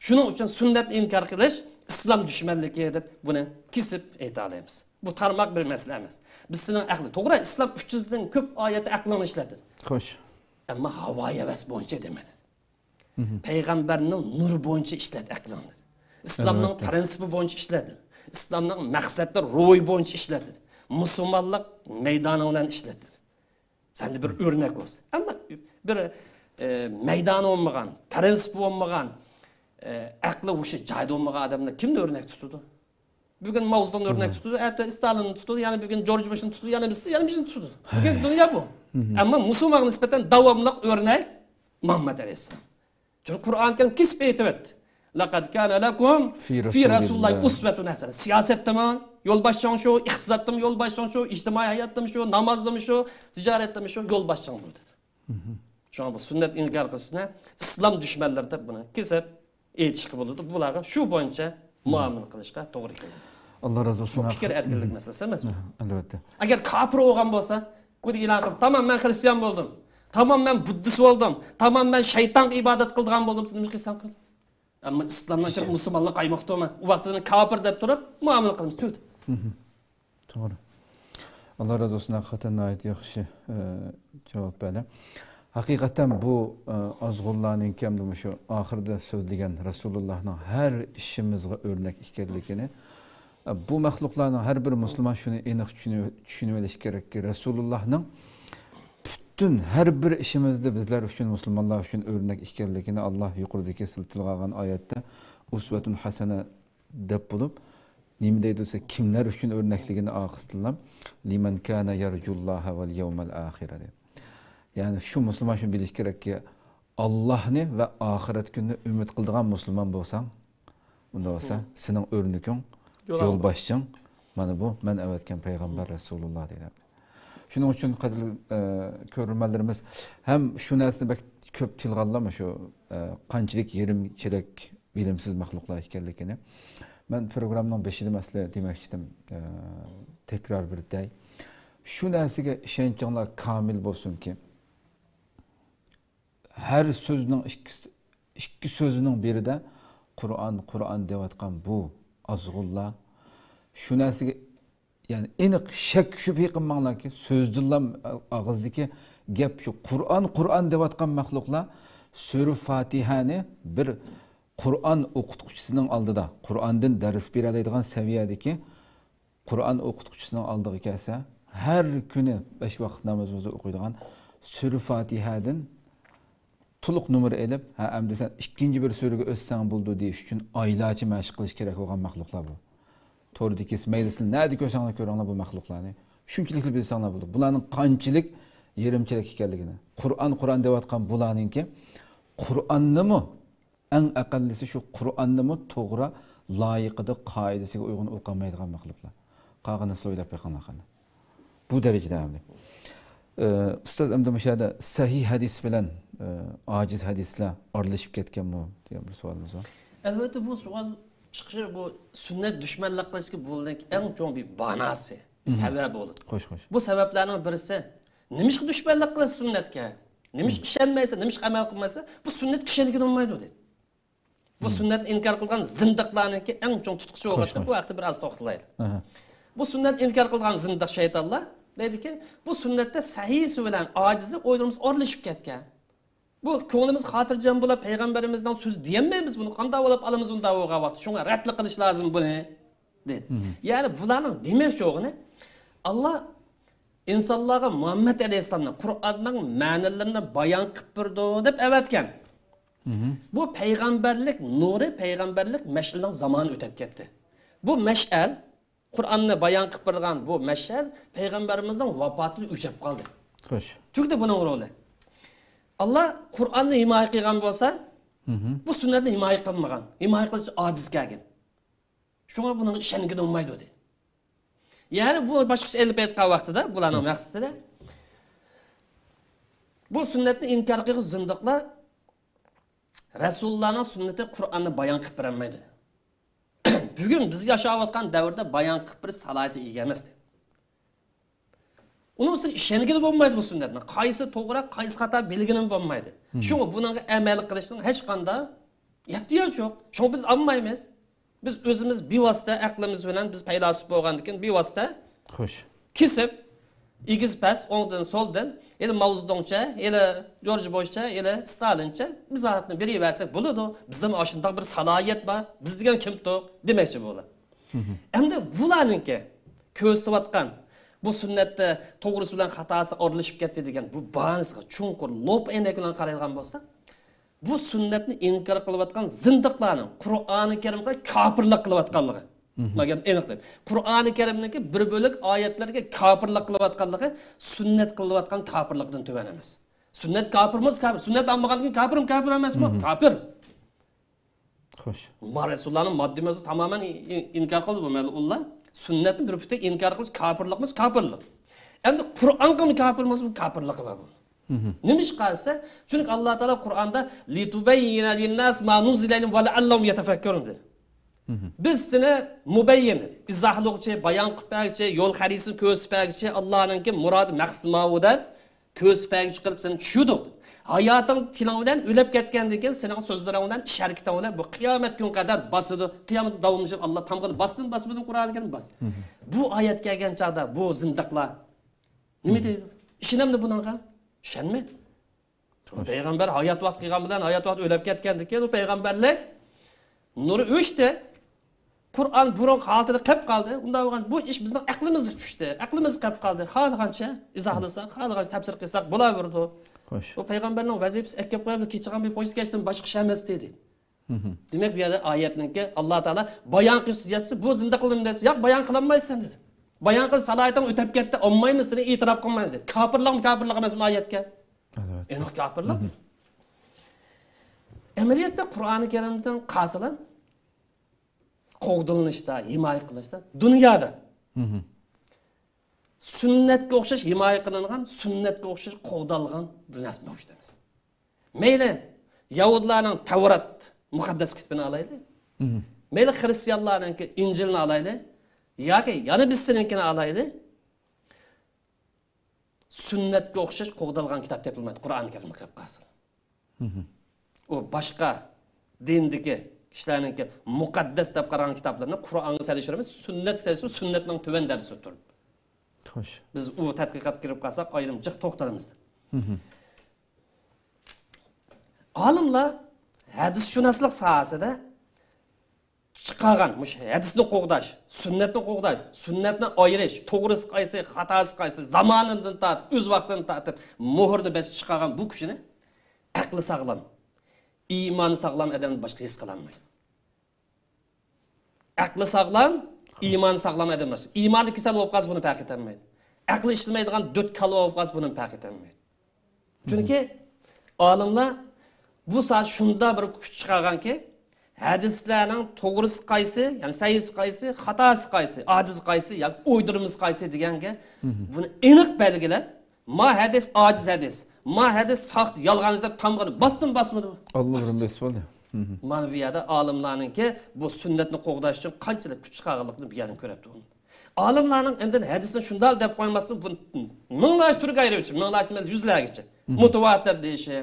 Shuning uchun sunnat inkor qilish islom dushmanligi deb buni kesib ayta olamiz. Bu tarmoq bir masala emas. Biz sizning aqli, to'g'ri, islom 300 dan ko'p oyatda aqlini ishladi. Xo'sh. Ammo havo havas bo'yicha demadi. Payg'ambarning nuri bo'yicha ishladi aqlini. İslamning prinsipi bo'yicha ishladi. İslamning maqsadlari ro'y bo'yicha ishladi. Musulmonlik maydoni bilan ishladi. Sende bir o'rnak bo'lsa. Ammo bir maydoni olmagan, prinsipi olmagan, aqli o'sha joyda olmagan odamlar kimni o'rnak tutadi? Bugun Mao'dan o'rnak tutadi, erta Stalinni tutadi, yana bugun George Bushni tutadi, yana bizni tutadi. Bugun dunyo bu. Ammo musulmonga nisbatan davomli o'rnak Muhammad alayhisalom. Çünkü Kur'an-ı Kerim kesip aytibdi. Laqad kana lakum fi Rasulillahi uswatun hasana. Siyasetde mi? Yol başlayan şu, iqtisodda mi yol başlayan şu, ijtimoiy hayotda mi şu, namozda mi şu, tijoratda mi şu, yol başlayan bu dedi. Şuna bu sünnet inkar qilishni islom dushmanlari deb buni kesib aytishga bo'ladi. Bularga shu bo'yicha muomala qilishga to'g'ri keladi. Allah razı olsun. Fikir erkinlik meselesi emasmi? Albatta. Agar kafir bo'lgan bo'lsa, bu e'lon qilib, "Tamam, men xristian bo'ldim. Tamam ben Buddhist oldum. Tamam ben şeytan ibadet kıldığım oldum. Siz demiş ki ama İslam'dan çıkıp Müslümanlık kaymakta mı? O vaktinde kafir deyip durup muamele kılmış. Tüydü. Doğru. Allah razı olsun. Hakikaten ait yaxşı cevap böyle. Haqiqatan bu azg'unlarning kimdir shu oxirida so'zlagan Rasulullohning har ishimizga o'rnak ekanligini bu maxluqlarning har bir musulmon shuni aniq tushunib olish kerakki Rasulullohning butun har bir ishimizda bizlar uchun musulmonlar uchun o'rnak ekanligini Alloh yuqoridagi siltilgan oyatda usvatun hasana deb bo'lib nima deydi desa kimlar uchun o'rnakligini oqistilab liman kana yarjulloha val yawmal axir dedi. Yani şu Müslüman şunu biliş gerek ki Allah'ını ve ahiret gününü ümit kıldığın Müslüman bolsan, bunda olsa senin örnükün, yol başçın, bana bu, ben evetken Peygamber Resulullah dedi. Şunun için kadarlı görülmelerimiz hem şu nesne bek köp tilgallama şu kançilik, yerim, çelek, bilimsiz mahluklar hikayelikini. Ben programdan 5. mesele demek istedim, tekrar bir dey. Şu nesige işençanlar kamil bolsun ki, her sözünün iki sözünün biri de Kur'an devatkan bu azgullah. Şu nesige yani eniq şek şüphe qilmanglar ki sözdüllam ağızdaki gap şu Kur'an devatkan mahluklar Sure Fatihani bir Kur'an o'qituvchisining oldida Kur'andan ders beradigan seviyedeki Kur'an o'qituvchisining oldiga kelsa her kuni 5 vaqt namozimizni o'qiydigan Sure Fatihadan to'liq numar elib, ha endi sen ikkinchi bir so'riga o'ssang bo'ldi deyish uchun oylarcha mashq qilish kerak bo'lgan maxluqlar bu. To'g'ridagi maylisini nadi ko'rsanglar ko'ringlar bu maxluqlarni. Shunchalik bilsanglar bo'ldi. Bularning qanchalik yerimchilik ekanligini. Qur'on deyotgan bularningki Qur'onnimi eng aqallisi shu Qur'onnimi to'g'ri loyiqida qoidasiga uyg'un o'qimaydigan maxluqlar. Qag'ini so'ylab qo'yganlar. Bu darajada ham. Ustoz endi müşahede sahih hadis bilan aciz hadisler aralashib ketganmi degan bir savolimiz bor. Albatta bu savol chiqishi bu sunnat dushmanlik qilishga bo'lgan eng chong bir banasi, sabab bo'ladi. Xo'sh. Bu sabablarning birisi nimishqa dushmanlik qilish sunnatga? Nimish ishonmaysa, nimish amal qilmasa, bu sunnat kishilikka bo'lmaydi dedi. Bu sunnatni inkor qilgan zindiqlarniki eng chong tutqichi bo'lgan bu vaqtda biraz to'xtalaylik. Bu sunnat inkor qilgan zindiq shaytonlar dedi ki bu sünnette sahih bilen acizi oylarımız orlaşıp ketken. Bu ko'nglimiz xotirjam bo'lib payg'ambarimizdan so'z diyemeymiz bunu. Qanday bo'lib alamiz unda o'ga vaqt. Shunga ratli qilish lozim buni dedi. Yani bularning demoqchi o'g'ini Allah insonlarga Muhammad alayhisolamning Qur'onning ma'nolarini bayon qilib berdi deb avatgan. Bu payg'ambarlik nuri, payg'ambarlik mash'alning zamoni o'tib ketdi. Bu mash'al Kur'an'ı bayan kıpırgan bu meşhur peygamberimizden vafatını üçep kaldı. Hoş. Çünkü bunun rolü. Allah Kur'an'ı himaye kılgan olsa bu sünnetini himaye kılmagan. Himaye kılıcı aciz gelgen. Şuna bunun işenigin olmaydı dedi. Yani bu başka şey elbet etken vakti de bulanın maksatı da bu sünnetini inkar kılgı zındıklar Resulullah'ın sünneti Kur'an'ı bayan kıpıranmaydı. Bugün biz yaşayotgan davrda bayon qilib bir salohiyati ega emasdi. Unisi ishonigini bo'lmaydi bu sunnatni. Qaysi to'g'ri, qaysi xato bilgini bo'lmaydi. Shunga bunga amal qilishning hech qanday ehtiyoj yo'q. Shuni biz olmaymiz. Biz o'zimiz bevosita aqlimiz bilan biz paylasib bo'lgandan bevosita Xo'sh. Kesib, igiz pas, o'ngdan so'ldan, ele Mavzudongcha, ele George Bushcha, ele Stalincha biz hayotni beraversak bo'ladi. Bizda shunday bir salohiyat bor. Biz degan kim to'q demoqchi bo'ladi. Endi bularninki ko'rsatayotgan bu sunnatda to'g'risi bilan xatosi o'rlashib ketdi degan bu banisga chunqur lob enak bilan qaraydigan bo'lsa, bu sunnatni inkor qilayotgan zindiqlarning Qur'oni Karimga kofirlik qilayotganligi Magam aniq deb. Qur'oni Karimniki bir bo'lik oyatlarga kofirlik qilayotganligi sunnat qilayotgan kofirlikdan tuvan emas. Sunnat kofirmiz, kofir. Sunnat olmagandan kofir emasmi? Kofir. Xo'sh. Rasulullohning moddimizni tamoman inkor qildi bo'lmaydi ular. Sunnatni bir puta inkor qilish kofirlikmiz, kofirlik. Endi Qur'onga kofirmizmi? Kofirlik va bu. Nimish qalsa, chunki Alloh taolo Qur'onda litubayyina lin-nas ma nuzila ilayhim va la'allahum yatafakkarun dedi. Biz seni mubayyin dedi. İzahlıqçı, bayan qıpaqçı, yol xarisini ko'rsatpaqçı, Allohning murodi maqsadi ma'vuda ko'rsatpaqçı qilib seni tushirdik. Hayatın tilavidan o'lib ketgandan keyin sening so'zlaringdan sharkitavlar bu qiyomat kun qadar bosadi. Qiyomat davomida Alloh tamg'ini bassin Qur'oni Karim bas. Bu oyat kelgan chaqda bu zindiqlar nima deydi? Ishonamdi bunga? Ishonmaydi. Peygamber hayat vaqt qilgan bilan hayat vaqt o'lib ketgandan keyin u payg'ambarlik nuri o'chdi. Qur'on burun holatida qolib qoldi. Unda bo'lgan bu ish bizning aqlimizga tushdi. Aqlimiz qolib qoldi. Xohlagancha izohlasak, xohlagancha tafsir qilsak bo'laverdi. Xo'sh. Bu payg'ambarning vazifasi akkab qo'yib kechirgan bir poyst keçdim boshqa ish emas dedi. Demek bu yerda oyatningki Alloh taolo bayon qilsa bu zinda qildim desa, yo'q bayon qilinmaysan dedi. Bayon qil salohiyatning o'tib ketdi, olmaymiz seni e'tirof qilmaymiz dedi. Kofirlik emasmi oyatga? Evet. Enoq kofirlik. Amaliyotda Qur'oni Karimdan qasilan qo'g'dilinishda, himoya qilishda dunyoda sunnatga o'xshash himoya qilingan, sunnatga o'xshash qo'g'dalgan bir narsa mavjud emas. Mayli Yahudlarning Tavrat muqaddas kitobini alaylik. Mayli xristianlarning Injilni alaylik yoki yana biz seninkini alaylik. Sunnatga o'xshash qo'g'dalgan kitob topilmaydi Qur'oni Karimga qilib qolsin. O boshqa dindagi kishilarningki muqaddas deb qaragan kitoblarni Qur'onga solishtiramiz, sunnat solishtirib, sunnatning tuvan darajasida turib. Xo'sh. Biz u tadqiqot kirib qolsak, ayrim jiq to'xtalamiz. Olimlar hadis shunaslik sohasida chiqargan, mush hadisni qo'g'dash, sunnatni qo'g'dash, sunnatni ayirish, to'g'risi qaysi, xatosi qaysi, zamonidan tortib, o'z vaqtidan tortib muhrni bas chiqargan bu kishini aqli sog'lom, iymoni sog'lom odamni boshqa his qila olmaydi. Aqli sog'lom, iymoni sog'lom odam emas. Iymoni kasal bo'lib qolsa buni farq etolmaydi. Aqli ishlamaydigan dot kalva bo'lib qolsa buni farq etolmaydi. Chunki olimlar bu soat shunda bir kuch chiqarganki, hadislarning to'g'risi qaysi, ya'ni sahih qaysi, xatosi qaysi, ojiz qaysi yoki o'ydirimiz qaysi deganga buni aniq belgilab, ma hadis ojiz hadis, ma hadis saxt yolg'on deb tamg'ini basmadi. Allohning bes bo'ldi. Mana bu yerda olimlarningki bu sunnatni qo'g'dash uchun qanchalik kuch chiqarganligini bu yerdan ko'ryapti. Olimlarning endi hadisni shunday deb qo'ymasdan bu minglash turga ayirib, minglash emas yuzlargacha mutawatir deyishi,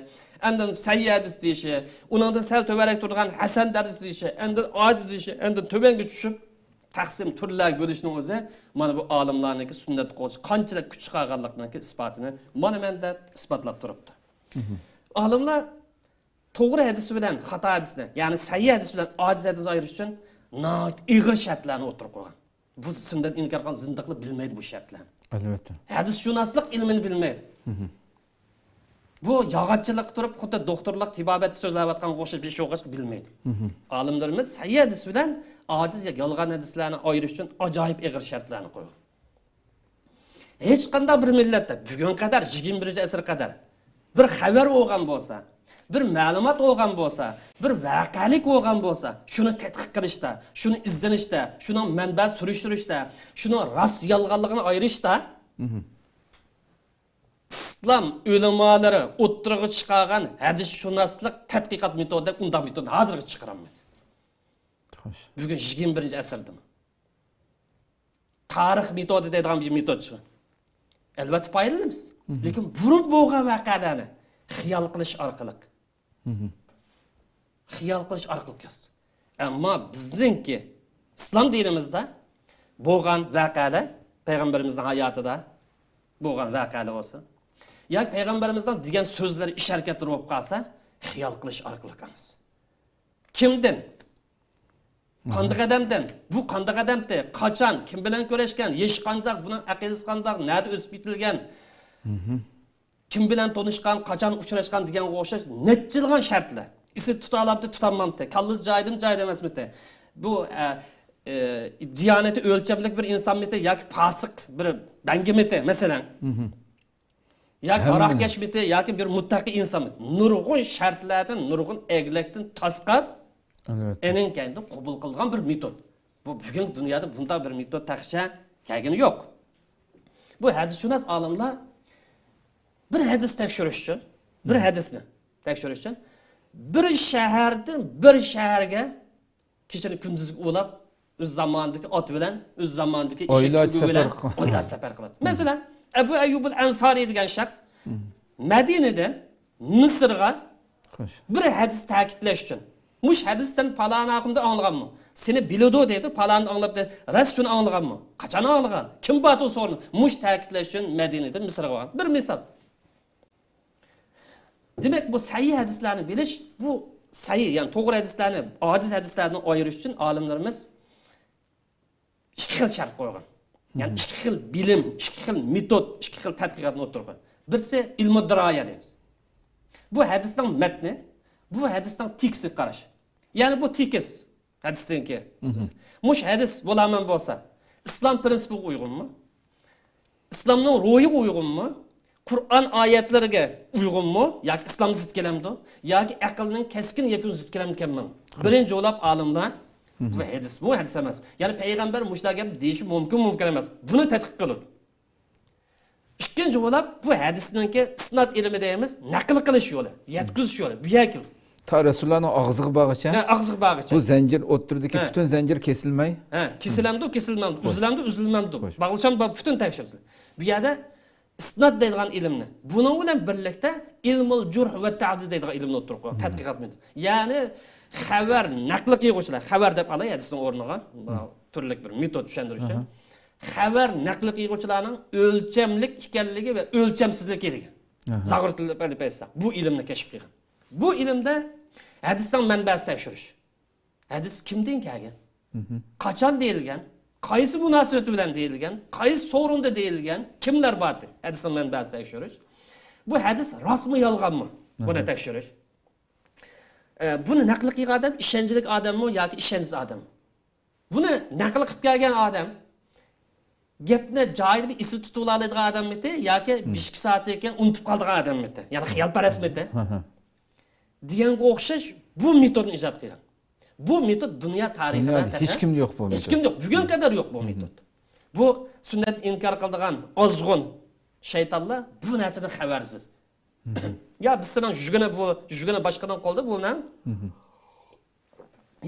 endi sahih hadis deyishi, uningdan sal to'varak turgan hasan hadis deyishi, endi ojiz deyishi, endi tövanga tushib taqsim turlarga bo'lishning o'zi mana bu olimlarningki sunnat qo'yish qanchalik kuch chiqarganligining isbotini mana menda isbotlab turibdi. Olimlar to'g'ri hadis bilan xato hadisni, ya'ni sahih hadis bilan ojiz hadis ayirish uchun nihoyat ig'ir shartlarni o'tirib qo'ygan. Bu sunnat inkor qilgan zindiqlik bilmaydi bu shartlarni. Albatta. Hadisshunoslik ilmini bilmaydi. Bu yog'ochchilik turib, xuddi doktorlik, tibobat so'zlayotgan o'xshab bir şey o'qish bilmaydi. Olimlarimiz sahih hadis bilan ojiz yoki yolg'on hadislarni ayirish uchun ajoyib ig'ir shartlarni qo'ygan. Hech qanday bir millatda bugun qadar 21-asr qadar bir xabar o'lgan bo'lsa, bir ma'lumot olgan bo'lsa, bir voqelik olgan bo'lsa, shuni tadqiq qilishda, shuni izlanishda, shuni manba surishtirishda, shuni rost yolg'onligini ayirishda islom ulamolari o'ttirg'i chiqargan hadisshunoslik tadqiqot metodi deb unday metod hozirga chiqarilmaydi. Xo'sh. Bugun 21-asrda tarix metodi deydigan bir metod shu. Albatta foydalanamiz. Lekin burun bo'lgan voqealarni xiyol qilish orqali xiyol qilish orqali kesdi. Ammo bizningki islom dinimizda bo'lgan voqealar payg'ambarimizning hayotida bo'lgan voqealar bo'lsa, yoki payg'ambarimizdan degan so'zlar ish harakatlar bo'lib qolsa, xiyol qilish orqali qilamiz. Kimdan? Qanday odamdan? Bu qanday odamda? Qachon? Kim bilan ko'rishgan? Yesh qanday? Buni aqidasi qanday? Nada o'sib bitilgan? Kim bilan tanishgan, qachon uchrashgan degan o'xshash necha shartlar. Isi tutalabdi, tutanmamdi. Kallis joyidim, joyida emasmidi. Bu diyonati o'lchamlik bir insonmidi yoki fosiq bir bangimidi, masalan. Yoki aroqkashmidi yoki bir muttaqi insonmi? Nurg'un shartlardan, nurg'un eglakdan tasqab, enin kendi qabul qilgan bir metod. Bu bugun dunyoda bunday bir metod taqisha kelgani yo'q. Bu hadisshunos olimlar bir hadis tekshirish uchun, bir hadisni tekshirish uchun bir shahardan bir shaharga kechani kunduzgi o'lab, o'z zamonidagi ot bilan, o'z zamonidagi eshak bilan oylar safar qiladi. Masalan, Abu Ayyub al-Ansari degan shaxs Madinadan Misrga bir hadis ta'kidlash uchun, mush hadisdan falani haqida anglaganmi? Seni biladi dedi, falani anglab dedi. Ras shuni anglaganmi? Qachon anglagan? Kim batu so'rni? Mush ta'kidlash uchun Madinadan Misrga borgan. Bir misol. Demek bu sahih hadislarni bilish, bu sahih, yani to'g'ri hadislarni, ojiz hadislarni ayirish uchun olimlarimiz ikki xil shart qo'ygan. Yani ikki xil bilim, ikki xil metod, ikki xil tadqiqotni o'tirgan. Birisi ilm diroya deymiz. Bu hadisning matni, bu hadisning teksti qarash. Yani bu tekis hadisninki. Mush hadis bo'laman bo'lsa, islom prinsipiga uyg'unmi? İslamning ruhiga uyg'unmi? Qur'on oyatlariga uyg'unmi? Yoki islom zid kelamdi? Yoki aqlning keskin yakun zid kelamkanmi? Birinchi o'ylab olimlar bu hadis emas. Yani payg'ambar mushlar gap deyishi mumkin emas. Buni tadqiq qiladi. Ikkinchi o'ylab bu hadisninki isnod ilmi deymiz, naql qilish yo'li, yetkazish yo'li, bu yakil. Ta Resulullah ağzığı bağıça. Ağzığı bağıça. Bu zincir otturdaki bütün zincir kesilmey. Kesilmedi, kesilmedi. Üzülmedi. Bağlışam bütün tekşirdi. Bu yerde isnad deydigan ilimni. Bunun bilan birlikte ilmul jurh ve ta'dil deydigan ilimni o'tirib qo'ygan, tadqiqot meni. Ya'ni xabar naqli qilguvchilar, xabar deb olay hadisning o'rniga, turli bir metod tushuntirish uchun. Xabar naqli qilguvchilarning o'lchamlik ekanligi va o'lchamsizligi degan. Zag'ir tilda bilib bu ilimni kashf qilgan. Bu ilimde hadisdan manbasi tekshirish. Hadis kimdan kelgan? Qachon deyilgan? Qaysi munosabati bilan deyilgan? Qaysi so'rinda deyilgan? Kimlar bor? Hadisdan manbasi tekshirish. Bu hadis rostmi yolg'onmi? Buni tekshirish. Buni naql qilgan odam ishonchli odammi yoki ishonchsiz odammi? Buni naql qilib kelgan odam gapni joyida bir esda tutib oladigan odammi yoki 5 soatdan keyin unutib qoladigan odammi? Ya'ni xiyolparastmi? Deganga o'xshash bu metodni ijod qilgan. Bu metod dunyo tarixida hech kimda yo'q bu metod. Hech kimda yo'q. Bugun kadar yo'q bu metod. Bu sunnat inkor qiladigan ozg'un shaytonlar bu narsadan xabarsiz. Ya biz sizdan juguna boshqadan qoldi bo'lgan.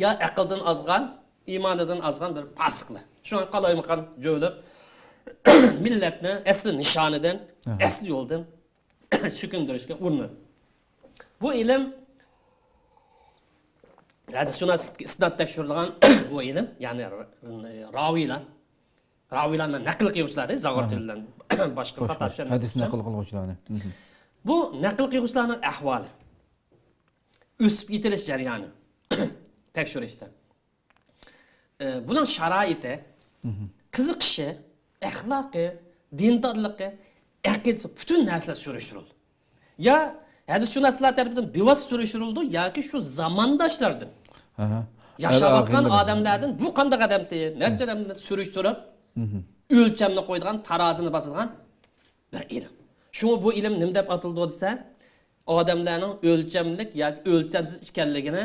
Ya aqldan ozgan, iymonidan ozgan bir pasiqlar. Shuni qalaymiqan jo'lib millatni asli nishonidan, asli yo'ldan shukundirishga urinadi. Bu ilim hadisshunoslik isnod tekshirilgan bu ilim, ya'ni raviylarni naql qiluvchilar, zag'orchilardan boshqa xato hadis naql qiluvchilarni. Bu naql qiluvchilarning ahvoli, o'sib yetilish jarayoni tekshirishda. Buning sharoiti, qiziqishi, axloqi, dindorligi, aqidasi butun narsa surishtirildi. Ya hadisshunoslar tarafidan bevosita surishtirildi yoki shu zamondoshlardan yashayotgan odamlardan bu qanday odamdi, nechadan surishtirib, o'lchamni qo'ydigan, tarozini bosadigan bir ilm. Shunga bu ilm nima deb ataldi desa, odamlarning o'lchamlik yoki o'lchamsiz ekanligini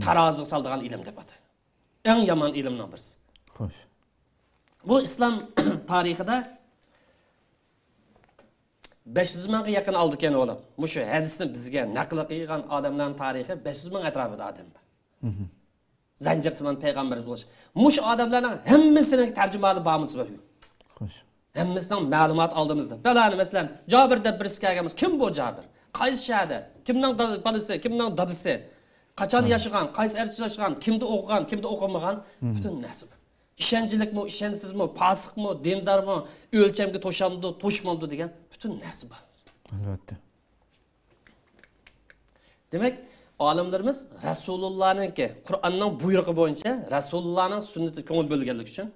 taroziga soladigan ilm deb ataladi. Eng yomon ilmning birisi. Xo'sh. Bu islom tarixida 500 mingga yaqin oldi ekan o'lib. Mushu hadisni bizga naql qilgan odamlarning tarixi 500 ming atrofida odam bor. Zanjirsimon payg'ambarimiz bo'lish. Mush odamlarning hammasining tarjimali bormi siz? Xo'sh. Hammasining ma'lumot oldimizda. Balani masalan, Jabir deb birisi kelganmiz. Kim bu Jabir? Qaysi shaharda? Kimning balasi, kimning dadisi? Qachon yashagan, qaysi erda yashagan, kimda o'qigan, kimda o'qimagan, butun nasib. İşençilikmi, işensizmi, pasiqmi, dindarmi, o'lchamga to'shamdi, to'shmamdi degan butun narsa bor. Albatta. Demak, olimlarimiz Rasulullahninki, Qur'onning buyrug'i bo'yicha Rasulullahning sunnati ko'ngil bo'lganligi uchun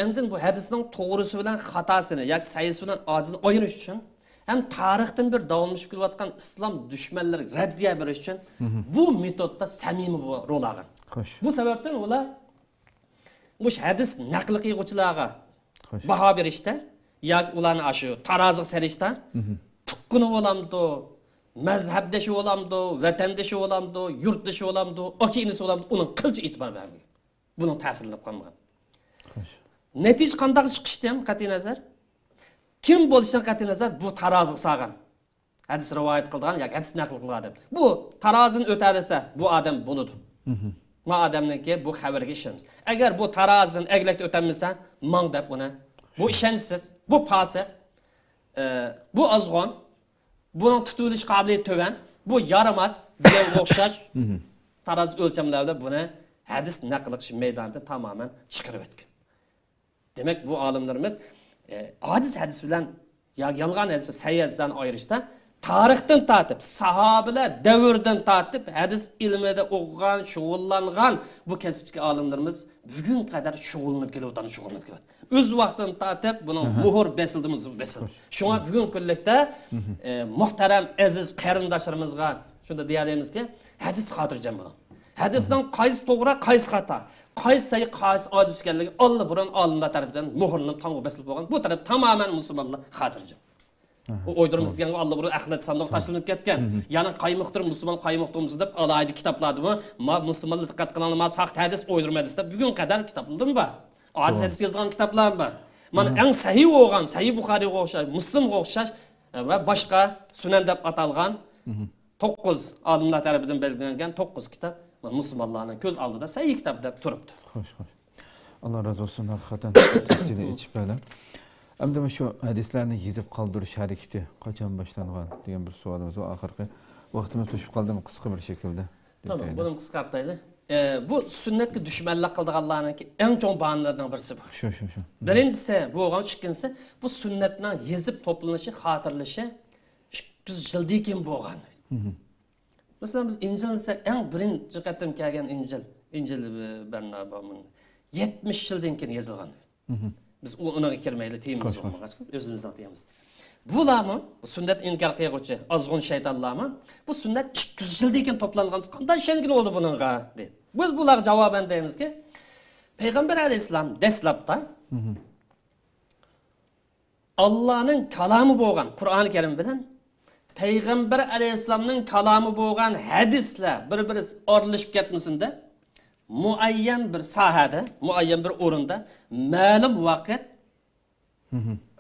endi bu hadisning to'g'risi bilan xatosini yoki sahihsi bilan ojizini ayirish uchun ham tarixdan bir davomlashib kelayotgan islom dushmanlariga raddiya berish uchun bu metodda samimiy rol olgan. Xo'sh. Bu sababdan ular bu hadis naql qiluvchilarga baho berishda yoki ularni ashu taroziga solishda tuqquni bo'lamdi, mazhabdoshi bo'lamdi, vatandoshi bo'lamdi, yurtdoshi bo'lamdi, okinisi bo'lamdi, uning qilchi e'tibor bermagan. Buning ta'sirini qilmagan. Xo'sh. Natija qanday chiqishdan qat'iy nazar, kim bo'lishidan qat'iy nazar bu taroziga solgan. Hadis rivoyat qilgan yoki hadis naql qilgan odam. Bu tarozini o'tadisa, bu odam bo'ladi. Ma adamniki bu xabarga ishonamiz. Agar bu tarozidan eglakda o'tamasa, mang deb uni. Bu ishonchsiz, bu pasiq, bu ozg'on, buning tutilish qobiliyati to'van, bu yaramas degan o'xshash taroz o'lchamlarida buni hadis naql qilish maydonida tamoman chiqarib o'tgan. Demak, bu olimlarimiz ojiz hadis bilan yoki yolg'on hadis, sahih hadisdan ayirishda tarixdan tortib, sahobalar davridan tortib hadis ilmida o'qigan, shug'ullangan bu kasbdagi olimlarimiz bugun qadar shug'ullanib kelyapti. O'z vaqtidan tortib buni muhr besildimiz besil. Shunga bugun kunlikda muhtaram aziz qarindoshlarimizga shunda deyalimizki, hadis xotirjam bo'ling. Hadisdan qaysi to'g'ri, qaysi xato, qaysi sayyi, qaysi ojiz ekanligi Allah burun olimlar tarafidan muhrlanib tamg'a besilib bo'lgan. Bu taraf tamoman musulmonlar xotirjam. O uydurmuş degenge Allah burun ahlat sandık taşlanıp ketken. Yani qaymoqdir musulmon qaymoqdirmiz deb alaydi kitapladımı, musulmonlar diqqat qilolmay saqt hadis uydurma hadis deb bugun qadar kitapladımı ba? Hadis hadis yozgan kitaplar ba? Mana eng sahih bo'lgan, sahih Buxoriga o'xshash, Muslimga o'xshash va boshqa sunan deb atalgan 9 olimlar tarafidan belgilangan 9 kitap musulmonlarning ko'z oldida sahih kitap deb turibdi. Xo'sh, xo'sh. Allah razı olsun hakikaten tafsiri içip böyle. Ama şu hadislerini yezip kaldırış hareketi kaçan başlangan diyen bir sualımız var. Ahırki vaktimiz düşüp kaldı mı kısa bir şekilde? Tamam, bunu kıskartaylı. Bu sünnetki düşmanlık kıldıqanlarının en çok bağımlarından birisi bu. Şu. Birincisi, bu oğan çıkınsa, bu sünnetine yezip toplanışı, hatırlışı, 200 yıldikin bu oğan. Mesela biz İncil'se en birinci qatım kelgan İncil Bernaba'nın 70 yıldan keyin yazılgan. Biz ona kirmeyle tiyimiz olmağa çıkıp özümüzden diyemiz. Bularmı, sünnet inkar qilguvchi azg'un shaytonlarmi? Bu sünnet 200 yildan keyin to'plangan. Qanday shengin oldu buningga? Dedi. Biz bular javoban deymizki, Payg'ambar alayhisalom dastlabda Allohning kalomi bo'lgan Qur'oni Karim bilan Payg'ambar alayhisalomning kalomi bo'lgan hadislar bir-biri o'rlashib ketmasin deb muayyan bir sahada, muayyan bir o'rinda ma'lum vaqt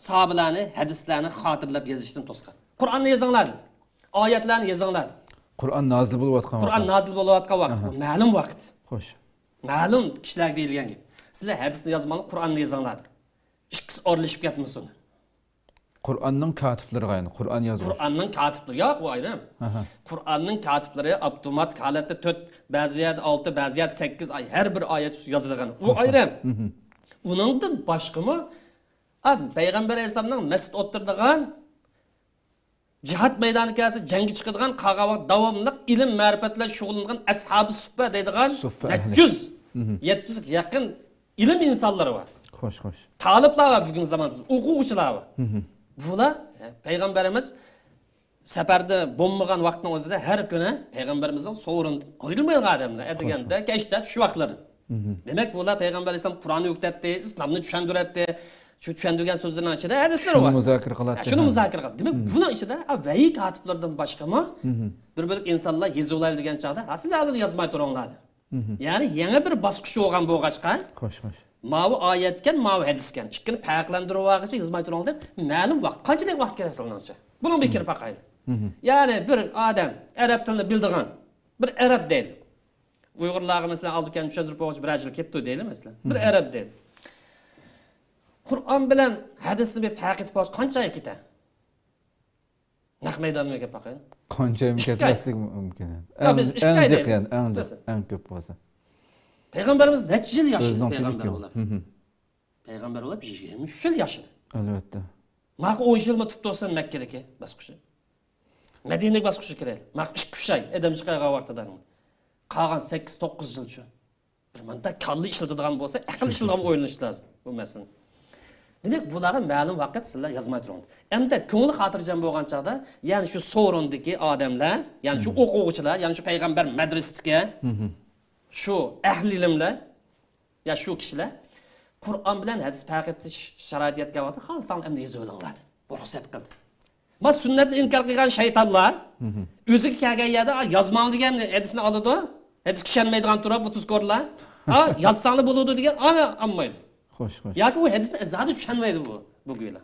sahabalarni, hadislarni xotirlab yozishdan to'sgan. Qur'onni yozinglar. Oyatlarni yozinglar. Qur'on nozil bo'layotgan vaqt. Qur'on nozil bo'layotgan vaqt, ma'lum vaqt. Xo'sh. Ma'lum kishilarga deyilgan gap. Sizlar hadisni yozmanglar, Qur'onni yozinglar. Ikkisi o'rlashib ketmasin. Qur'onning katiblari qayni? Qur'on yozgan. Qur'onning katiblari yo'q, u ayrim. Qur'onning katiblari avtomatik holatda 4, ba'ziyat 6, ba'ziyat 8 ay har bir oyat yozilgan. U ayrim. Uningdan boshqami Payg'ambar alayhisolamning masjid o'tirdigan jihad maydoniga kelsa jangi chiqadigan qag'ava davomli ilm ma'rifatlar shug'ullangan ashabi suhba deydigan 700 yaqin ilm insonlari bor. Xo'sh. Taliblar var bugün zamanında, o'quvchilar var. Bular Payg'ambarimiz safarda bo'lmagan vaqtning o'zida har kuni Payg'ambarimizning so'rin ayrilmaydigan odamlar deganda kechda shu vaqtlarda. Demak, bular Payg'ambar alayhisalom Qur'onni o'qitdi, islomni tushuntirdi. Shu tushuntirgan so'zlarning ichida hadislar bor. Shuni muzokara qiladi. Shuni muzokara qiladi. Demak, buning ichida vahiy katiblardan boshqami bir insonlar yozuvlar degan chog'da aslida hozir yozmay turinglar. Ya'ni yangi bir bosqich bo'lgan bo'lg'achqa. Xo'sh. Mavi ayetken, mavi hadisken. Çıkkın payaklandırı vakıcı yazmayı turalım deyip, ma'lum vaqt. Qanchalik vaqt kerak solunancha? Bunun bir kirip bakaylı. Yani bir adam, Arap tilini bildiğin, bir Arap değil. Uygurlarga mesela aldıkken düşündürüp oğucu bir acil ketdi değil mesela. Bir Arap değil. Kur'an bilen hadisini bir payak etip oğucu qanchaya ketar? Naq meydanına kelip bakaylı. Qanchaya ketmaslik mumkin. Eng ko'p bo'lsa. Peygamberimiz neçə yıl yaşadı peygamber olar? Peygamber olar 23 yıl yaşadı. Elbette. Maq 10 yıl mı tuttu olsan Mekke'deki baskışı? Medine'deki baskışı kireli. Maq 2 ay edem çıkayga vaqtıdan. Qalan 8-9 yıl şu. Bir manda kallı işletidigan bolsa, aql işletidigan o'ylanish lazım bu mesele. Demek bulara ma'lum vaqt sizlar yozmay turing. Endi ko'ngli xotirjam bo'lgan chaqda, ya'ni shu so'rindagi odamlar, ya'ni shu o'quvchilar, ya'ni shu payg'ambar madrasasiga şu ehli ilimler ya şu kişiler Kur'an bilen hadis paket şaraitiyatga vaqti xalsan emni yozulanglar. Ruxsat qildi. Ma sunnatni inkar qilgan shaytonlar o'ziga kelgan yerda yozmang degan hadisni oladi. Hadis ishonmaydigan turib bu tuzkorlar. Yozsanglar bo'ladi degan ana olmaydi. Xo'sh. Yoki u hadisni zodi tushunmaydi bu guylar.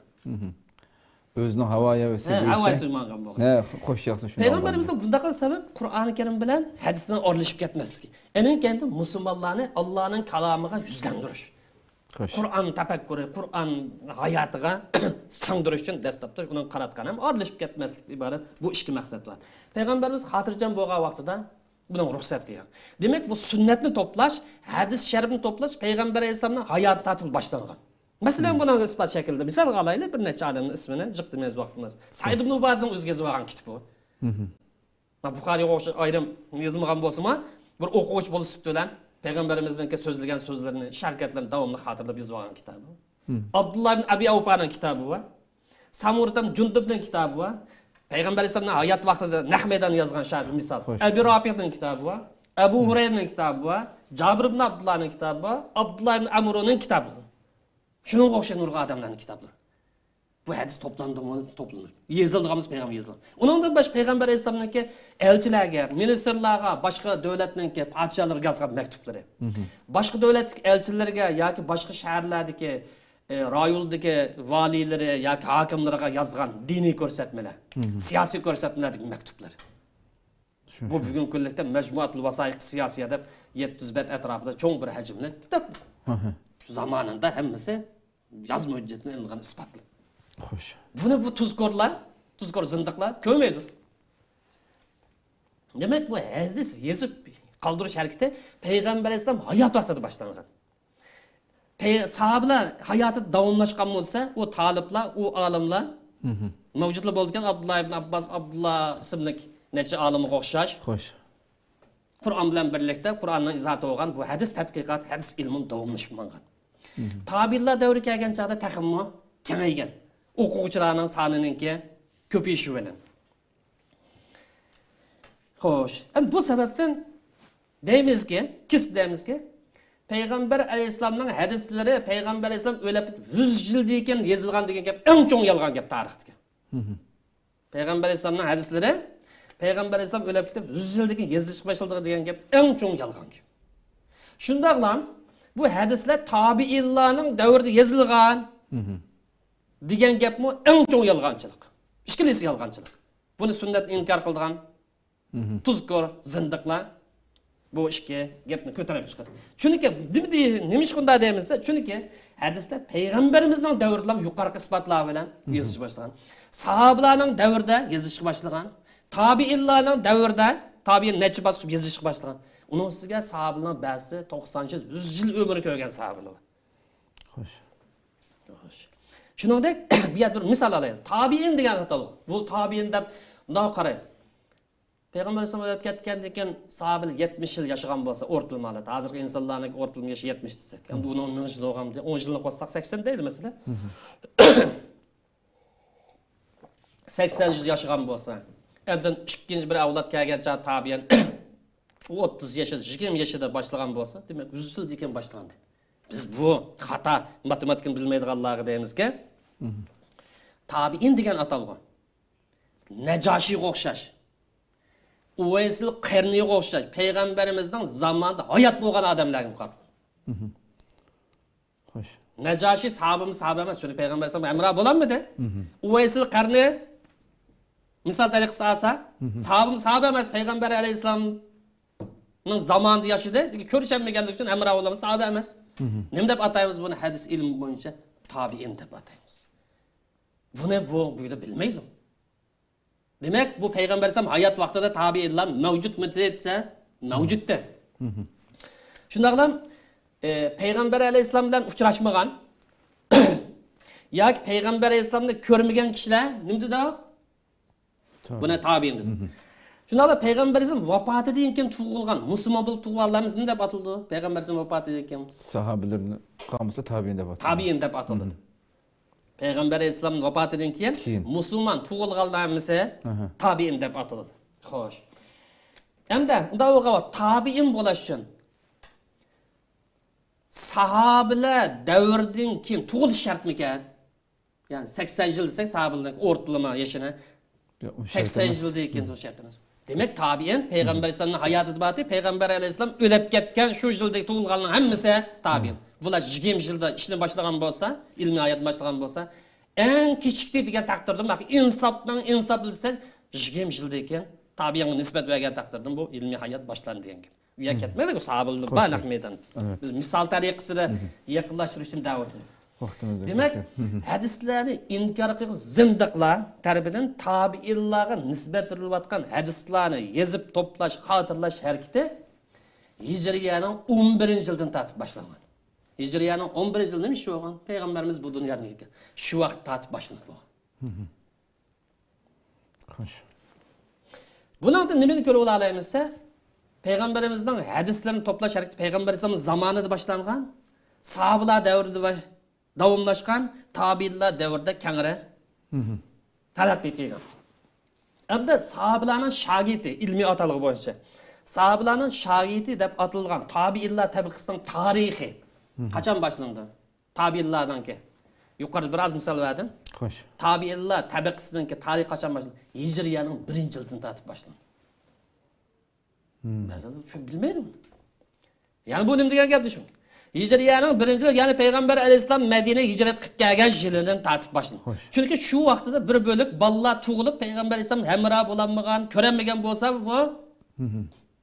Özünün havaya ve sebebiyle. Havaya suymangan bo'lgan. Ne, xo'sh yaxshi shuni. Peygamberimizning bundaqa sabab Qur'oni Karim bilan hadisni o'rlashib ketmasligi. Enin kendi musulmonlarni Allohning kalomiga yuzlandirish. Xo'sh. Qur'on tafakkuri, Qur'on hayotiga singdirish uchun dastlabda uni qaratgan ham o'rlashib ketmaslik iborat bu ikki maqsad bor. Payg'ambarimiz xotirjam bo'lgan vaqtida buni ruxsat qilgan. Demak, bu sunnatni to'plash, hadis sharifni to'plash Payg'ambar alayhisolamning hayoti tartibi boshlangan. Masalan, buna ispat şekilde misal alaylı bir neçe adamın ismini jiqdimiz vaqtimiz. Said ibn Ubad'ın o'zgezi bo'lgan kitap bu. Buxoriga o'xshash ayrim yozilmagan bo'lsa-mu, bir o'quvchi bo'lib bilan payg'ambarimizning so'zlagan so'zlarini, sharkatlarini davomli xotirlab yozib olgan kitobi. Abdullah ibn Abi Awfaning kitobi va Samurdan Jundubning kitobi va payg'ambar alayhisolamning hayot vaqtida Nahmedan yozgan shart misol. Abi Rafiqning kitobi va Abu Hurayraning kitobi va Jabir ibn Abdullahning kitobi va Abdullah ibn Amrning kitobi. Şunun o'xshagan nurg'a odamlarning kitoblari. Bu hadis toplandı mı? Toplanır. Yazıldığımız peygamber yazılı. Ondan başka peygamber aleyhisselam'nınki elçilerge, ministerlerge, başka devletninki padişahlarga yazgan mektupları. Başka devlet elçilerge yoki başka şehirlerdeki rayoldagi valileri yoki hokimlarga yazgan diniy ko'rsatmalar, siyosiy ko'rsatmalardagi mektuplar. Bu bugungi kunlikda Majmuatul Vasaiq Siyosiya deb 700 bet atrofida cho'ng bir hajmli kitob. Şu zamanında hammasi yozma hujjatini ilg'an isbotli. Xo'sh. Buni bu tuzkor zindiqlar ko'rmaydi. Demak, bu hadis yozib qoldirish harakati payg'ambar alayhisalom hayot vaqtida boshlangan. Sahobalar hayoti davomlashgan bo'lsa, u taliblar, u olimlar mavjudlar bo'lgan Abdullah ibn Abbas, Abdullah ismli necha olimga o'xshash. Xo'sh. Qur'on bilan birlikda Qur'onning izohati bo'lgan bu hadis tadqiqot, hadis ilmi davomlashib bo'lgan. Tabiinlar davri kelgan chaqda taxminmi kengaygan. O'quvchilarning sonininki ko'payishi bilan. Xo'sh, bu sababdan deymizki, payg'ambar alayhisolamning hadislari payg'ambar alayhisolam o'lib 100 yil degan yozilgan degan gap eng cho'ng yolg'on gap tarixda. Payg'ambar alayhisolamning hadislari payg'ambar alayhisolam o'lib ketib 100 yil degan yozilish boshlandi degan gap eng cho'ng yolg'on gap. Shundaqlam bu hadislar tabiinlarning davrida yozilgan degan gapmi eng cho'ng yolg'onchilik. Ishkilisi yolg'onchilik. Buni sunnat inkor qilgan tuzkor zindiqlar bu ishga gapni ko'tarib chiqadi. Chunki nima ish qildi deymizsa, chunki hadisda payg'ambarimizning davrida yuqorqi isbotlar bilan yozish boshlagan. Sahobalarning davrida yozish boshlagan. Tabiinlarning davrida tabiin necha bosqich yozish boshlagan. Uning ustiga sahobalarning ba'zi 90-100 yil umr ko'rgan sahobalar. Xo'sh. Shuningdek, bu yerda bir misol olaylik. Tabiin degan atalib. Bu tabiin deb bunday qaraydi. Payg'ambar alayhisolam o'tib ketgandan keyin sahobalar 70 yil yashagan bo'lsa, o'rtilmali. Hozirgi insonlarning o'rtilma yashi 70 desak, endi uni 10 yil bo'lganda 10 yilni qo'shsak 80 deydi masalan. 80 yil yashagan bo'lsa, endi ikkinchi bir avlod kelgancha tabiin 30 yoshida, 20 yoshida boshlagan bo'lsa, demak 100 yil degan boshlandi. Biz bu xato matematikani bilmaydiganlarga deymizki, tabiin degan atalgan Najoshiga o'xshash, Uwaysil Qarniga o'xshash payg'ambarimizning zamonida hayot bo'lgan odamlarga qarab. Xo'sh. Najoshi sahoba emas, chunki payg'ambar alayhisolam amra bo'lanmidi? Uwaysil Qarni misol tariqasi olsa, sahoba emas, payg'ambar alayhisolamning zamonida yashadi, ko'rishmaganlik uchun amra bo'lamiz, sahoba emas. Nima deb ataymiz buni hadis ilmi bo'yicha tabiin deb ataymiz. Buni bu bilmaydi. Demak, bu payg'ambar alayhisolam hayot vaqtida tabiinlar mavjudmi desa, mavjudda. Shundaqlam payg'ambar alayhisolam bilan uchrashmagan yoki payg'ambar alayhisolamni ko'rmagan kishilar nima dedi? Buni tabiin dedi. Shundaqla payg'ambar alayhisolam vafotidan keyin tug'ilgan musulmon bo'lib tug'ilganlarimiz nima deb atildi? Payg'ambar alayhisolam vafotidan keyin Sahobalarni qamusda tabiin deb ataldi. Tabiin deb ataldi. Payg'ambar alayhisolam vafotidan keyin musulmon tug'ilganlarimiz tabiin deb ataldi. Xo'sh. Endi unda tabiin bo'lish uchun sahobalar davridan keyin tug'ilish shartmikan? Ya'ni 80 yil desak, sahobalarning o'rtalama yashini 80 yildan keyin tug'ilish shartimiz. Demak, tabiin payg'ambar alayhisolamning hayotida bor, payg'ambar alayhisolam o'lib ketgan shu yilda tug'ilganlar hammasi tabiin. Bular 20 yilda ishni boshlagan bo'lsa, ilmiy hayot boshlagan bo'lsa, eng kichikda degan taqdirda, insof bilsak, 20 yildan keyin tabiinga nisbat bergan taqdirda bu ilmiy hayot boshlandi degan gap. Bu yer ketmaydi, bu sahobalar bor nahmedan. Biz misol tariqasida yaqinlashtirish uchun da'vat qilamiz. Demak, hadislarni inkor qilgan zindiqlar tarafidan tabiinlarga nisbat berilayotgan hadislarni yozib to'plash, xotirlash harakati Hijriyaning 11-yildan tortib boshlangan. Hicriyanın 11 yıl nima ishi bo'lgan? Payg'ambarimiz bu dunyoga kelgan. Shu vaqt tartib boshlanib bo'lgan. Xo'sh. Bundan nimani ko'rib olamizsa, Payg'ambarimizning hadislarini to'plash harakati Payg'ambarimiz zamonida boshlangan, sahobalar davrida davomlashgan, tabiinlar davrida kengre taraqqiy qilgan. Hamda sahobalarning shogirdi ilmiy ataligi bo'yicha sahobalarning shogirdi deb atalgan tabiinlar tabaqasining tarixi qachon boshlandi? Tabiinlardan keyin. Yuqorida biroz misol berdim. Xo'sh. Tabiinlar tabaqasining tarixi qachon boshlandi? Hijriyaning 1-yildan tortib boshlandi. Ba'zan shu bilmaydim. Ya'ni bu nima degan gap deysiz? Hijriyaning 1-yili, ya'ni Payg'ambar alayhisalom Madinaga hijrat qilib kelgan yilidan tortib boshlandi. Chunki shu vaqtida bir bo'lik bolalar tug'ilib Payg'ambar alayhisalom hamra bo'lmagan, ko'rmagan bo'lsa, bu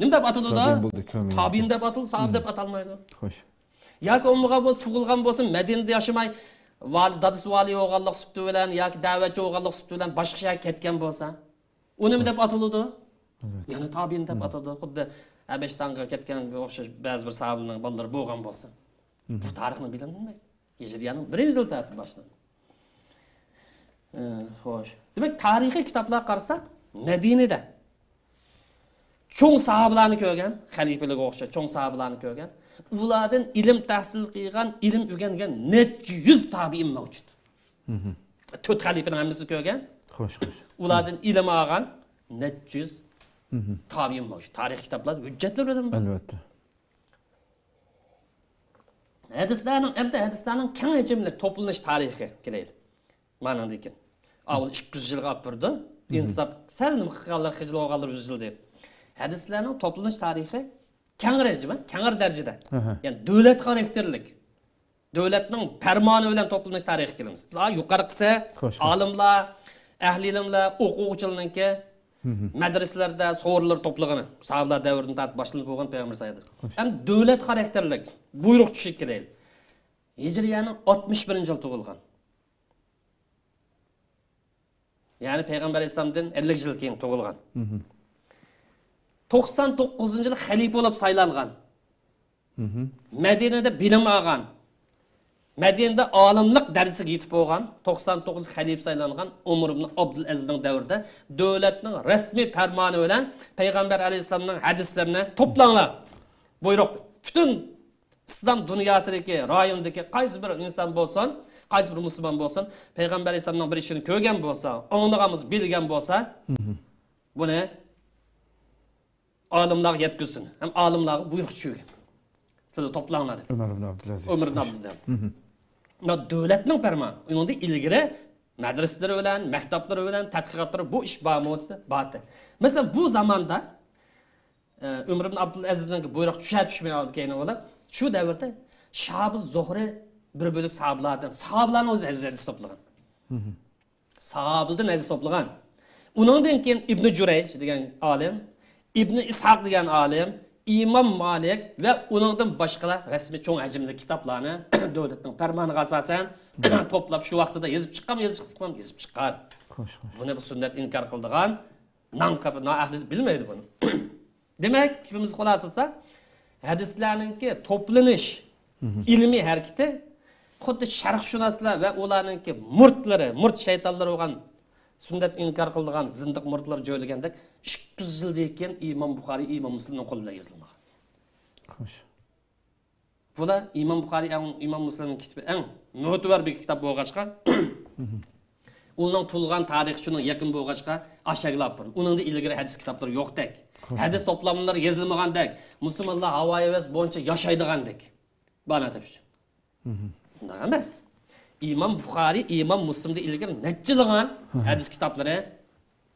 nima deb ataladi? Tabiin deb ataladi, sahob deb atalmaydi. Xo'sh. Yoki ummaga bo'lsa tug'ilgan bo'lsa, Madinada yashamay, dadasi vali o'g'anliq subti bilan yoki da'vatchi o'g'anliq subti bilan boshqa shaharga ketgan bo'lsa, u nima deb ataladi? Yana tabiin deb ataladi. Xuddi Habashtonga ketganga o'xshash ba'zi bir sahobalarning bolalari bo'lgan bo'lsa, bu tarixni bilmaydi. Hijriyaning 1-yil tarixi boshlandi. Xo'sh. Demak, tarixiy kitoblar qarasak, Madinada cho'ng sahobalarni ko'rgan, xalifalarga o'xshash cho'ng sahobalarni ko'rgan, ulardan ilm tahsil qilgan, ilm o'rgangan necha yuz tabiin mavjud. To'rt xalifaning hammasi ko'rgan. Xo'sh, xo'sh. Ulardan ilm olgan necha yuz tabiin mavjud. Tarix kitoblar hujjatlar bilan. Albatta. Hadislarning keng hajmli to'planish tarixi kelaydi. Mana degan. Avval 200 yilga olib turdi. Insof sal nima qilganlar, hijrat olganlar 100 yil deydi. Hadislarning to'planish tarixi keng darajada. Ya'ni davlat xarakterlik. Davlatning farmoni bilan to'planish tarixi kelamiz. Biz yuqori qilsa, olimlar, ahli ilmlar, o'quvchilarningki madrasalarda so'rlar to'plagani, sahobalar davridan tortib boshlanib bo'lgan payg'ambar saydi. Ham davlat xarakterlik, buyruq tushib kelaydi. Hijriyaning 61-yil tug'ilgan. Ya'ni payg'ambar alayhisolamdan 50 yil keyin tug'ilgan. 99-yil xalifa bo'lib saylangan. Madinada bilim olgan. Madinada olimlik darsiga yetib bo'lgan 99 xalifa saylangan Umar ibn Abdul Azizning davrida davlatning rasmiy farmoni bilan payg'ambar alayhisolamning hadislarini to'planglar. Buyruq. Bütün islom dunyosidagi, rayondagi qaysi bir inson bo'lsin, qaysi bir musulmon bo'lsin, payg'ambar alayhisolamning bir ishini ko'rgan bo'lsa, anglag'imiz bilgan bo'lsa, buni olimlarga yetkazsin. Ham olimlarga buyruq tushirgan. Sizlar to'planglar. Umar ibn Abdul Aziz. Umar ibn Abdul Aziz. Davlatning farmoni. Unda ilgari madrasalar bilan, maktablar bilan tadqiqotlar bu ish bo'lmasa, bati. Masalan, bu zamonda Umar ibn Abdul Azizning buyruq tushmay oldi keyin bo'lib, shu davrda Shabiz Zuhri bir bo'lik sahobalarning o'zi hadis to'plagan. Sahobalardan hadis to'plagan. Uningdan keyin Ibn Jurayj degan olim, Ibn Ishaq degan olim, İmam Malik ve onundan başkalar resmi çoğun hacimli kitaplarını devletin fermanına asasen toplap şu vaqtida yazıp çıqqan, yazıp çıqqan. Bunu bu sünnet inkar kıldığan, nankabı, ahli bilmeydi bunu. Demek kifimiz xulasısa, hadislarninki toplanış, ilmi hareketi, xuddi sharqshunaslar ve ularninki murt şeytanlar olan sünnet inkar kıldığan zindiq murtlar jo'ylagandek 200 yildan keyin İmam Buxoriy, İmam Müslimning qo'li bilan yozilmagan. Xo'sh. Bular İmam Buxoriy, İmam Müslimning kitobi eng mo'tabar bir kitob bo'lg'achqa, uning tulgan tarix shuning yaqin bo'lg'achqa ashaglab turdi. Uningda ilgari hadis kitoblari yo'qdek. Hadis to'plamlari yozilmagandek, musulmonlar havoyivas bo'yicha yashaydigandek. Bana tabish. Bunday emas. İmam Buxoriy, İmam Müslim'de ilgili neççiliğin hadis kitapları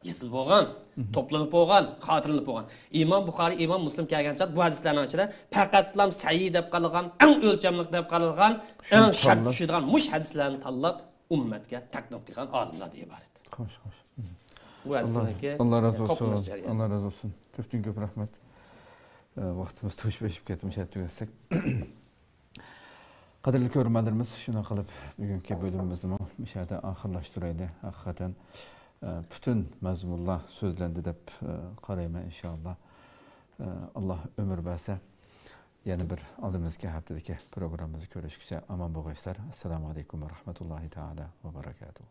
yazılıb olğan, toplanıb olğan, xatırlanıb olğan. İmam Buxoriy, İmam Müslim kelgancha bu hadislarning ichida faqatlam sahih deb qalgan, eng o'lchamli deb qalgan, eng shart tushadigan mush hadislarni tanlab ummatga taqdim qilgan olimlardan iborat. Xo'sh, xo'sh. Bu hadislarniki Allah razı olsun. Allah razı olsun. Ko'p rahmat. Vaqtimiz to'shib ketmiş etdik. Qadrli ko'rmanlarimiz, shuna qilib bugungi bölümimizni bu yerda oxirlashtiraylik. Haqiqatan bütün mazmunlar so'zlandi deb qarayman inshaalloh. Alloh umr bersa. Yana bir aldığımızki haftadaki programımızı görüşküçe aman boğayslar. Assalamu alaikum ve rahmetullahi teala ve berekatuhu.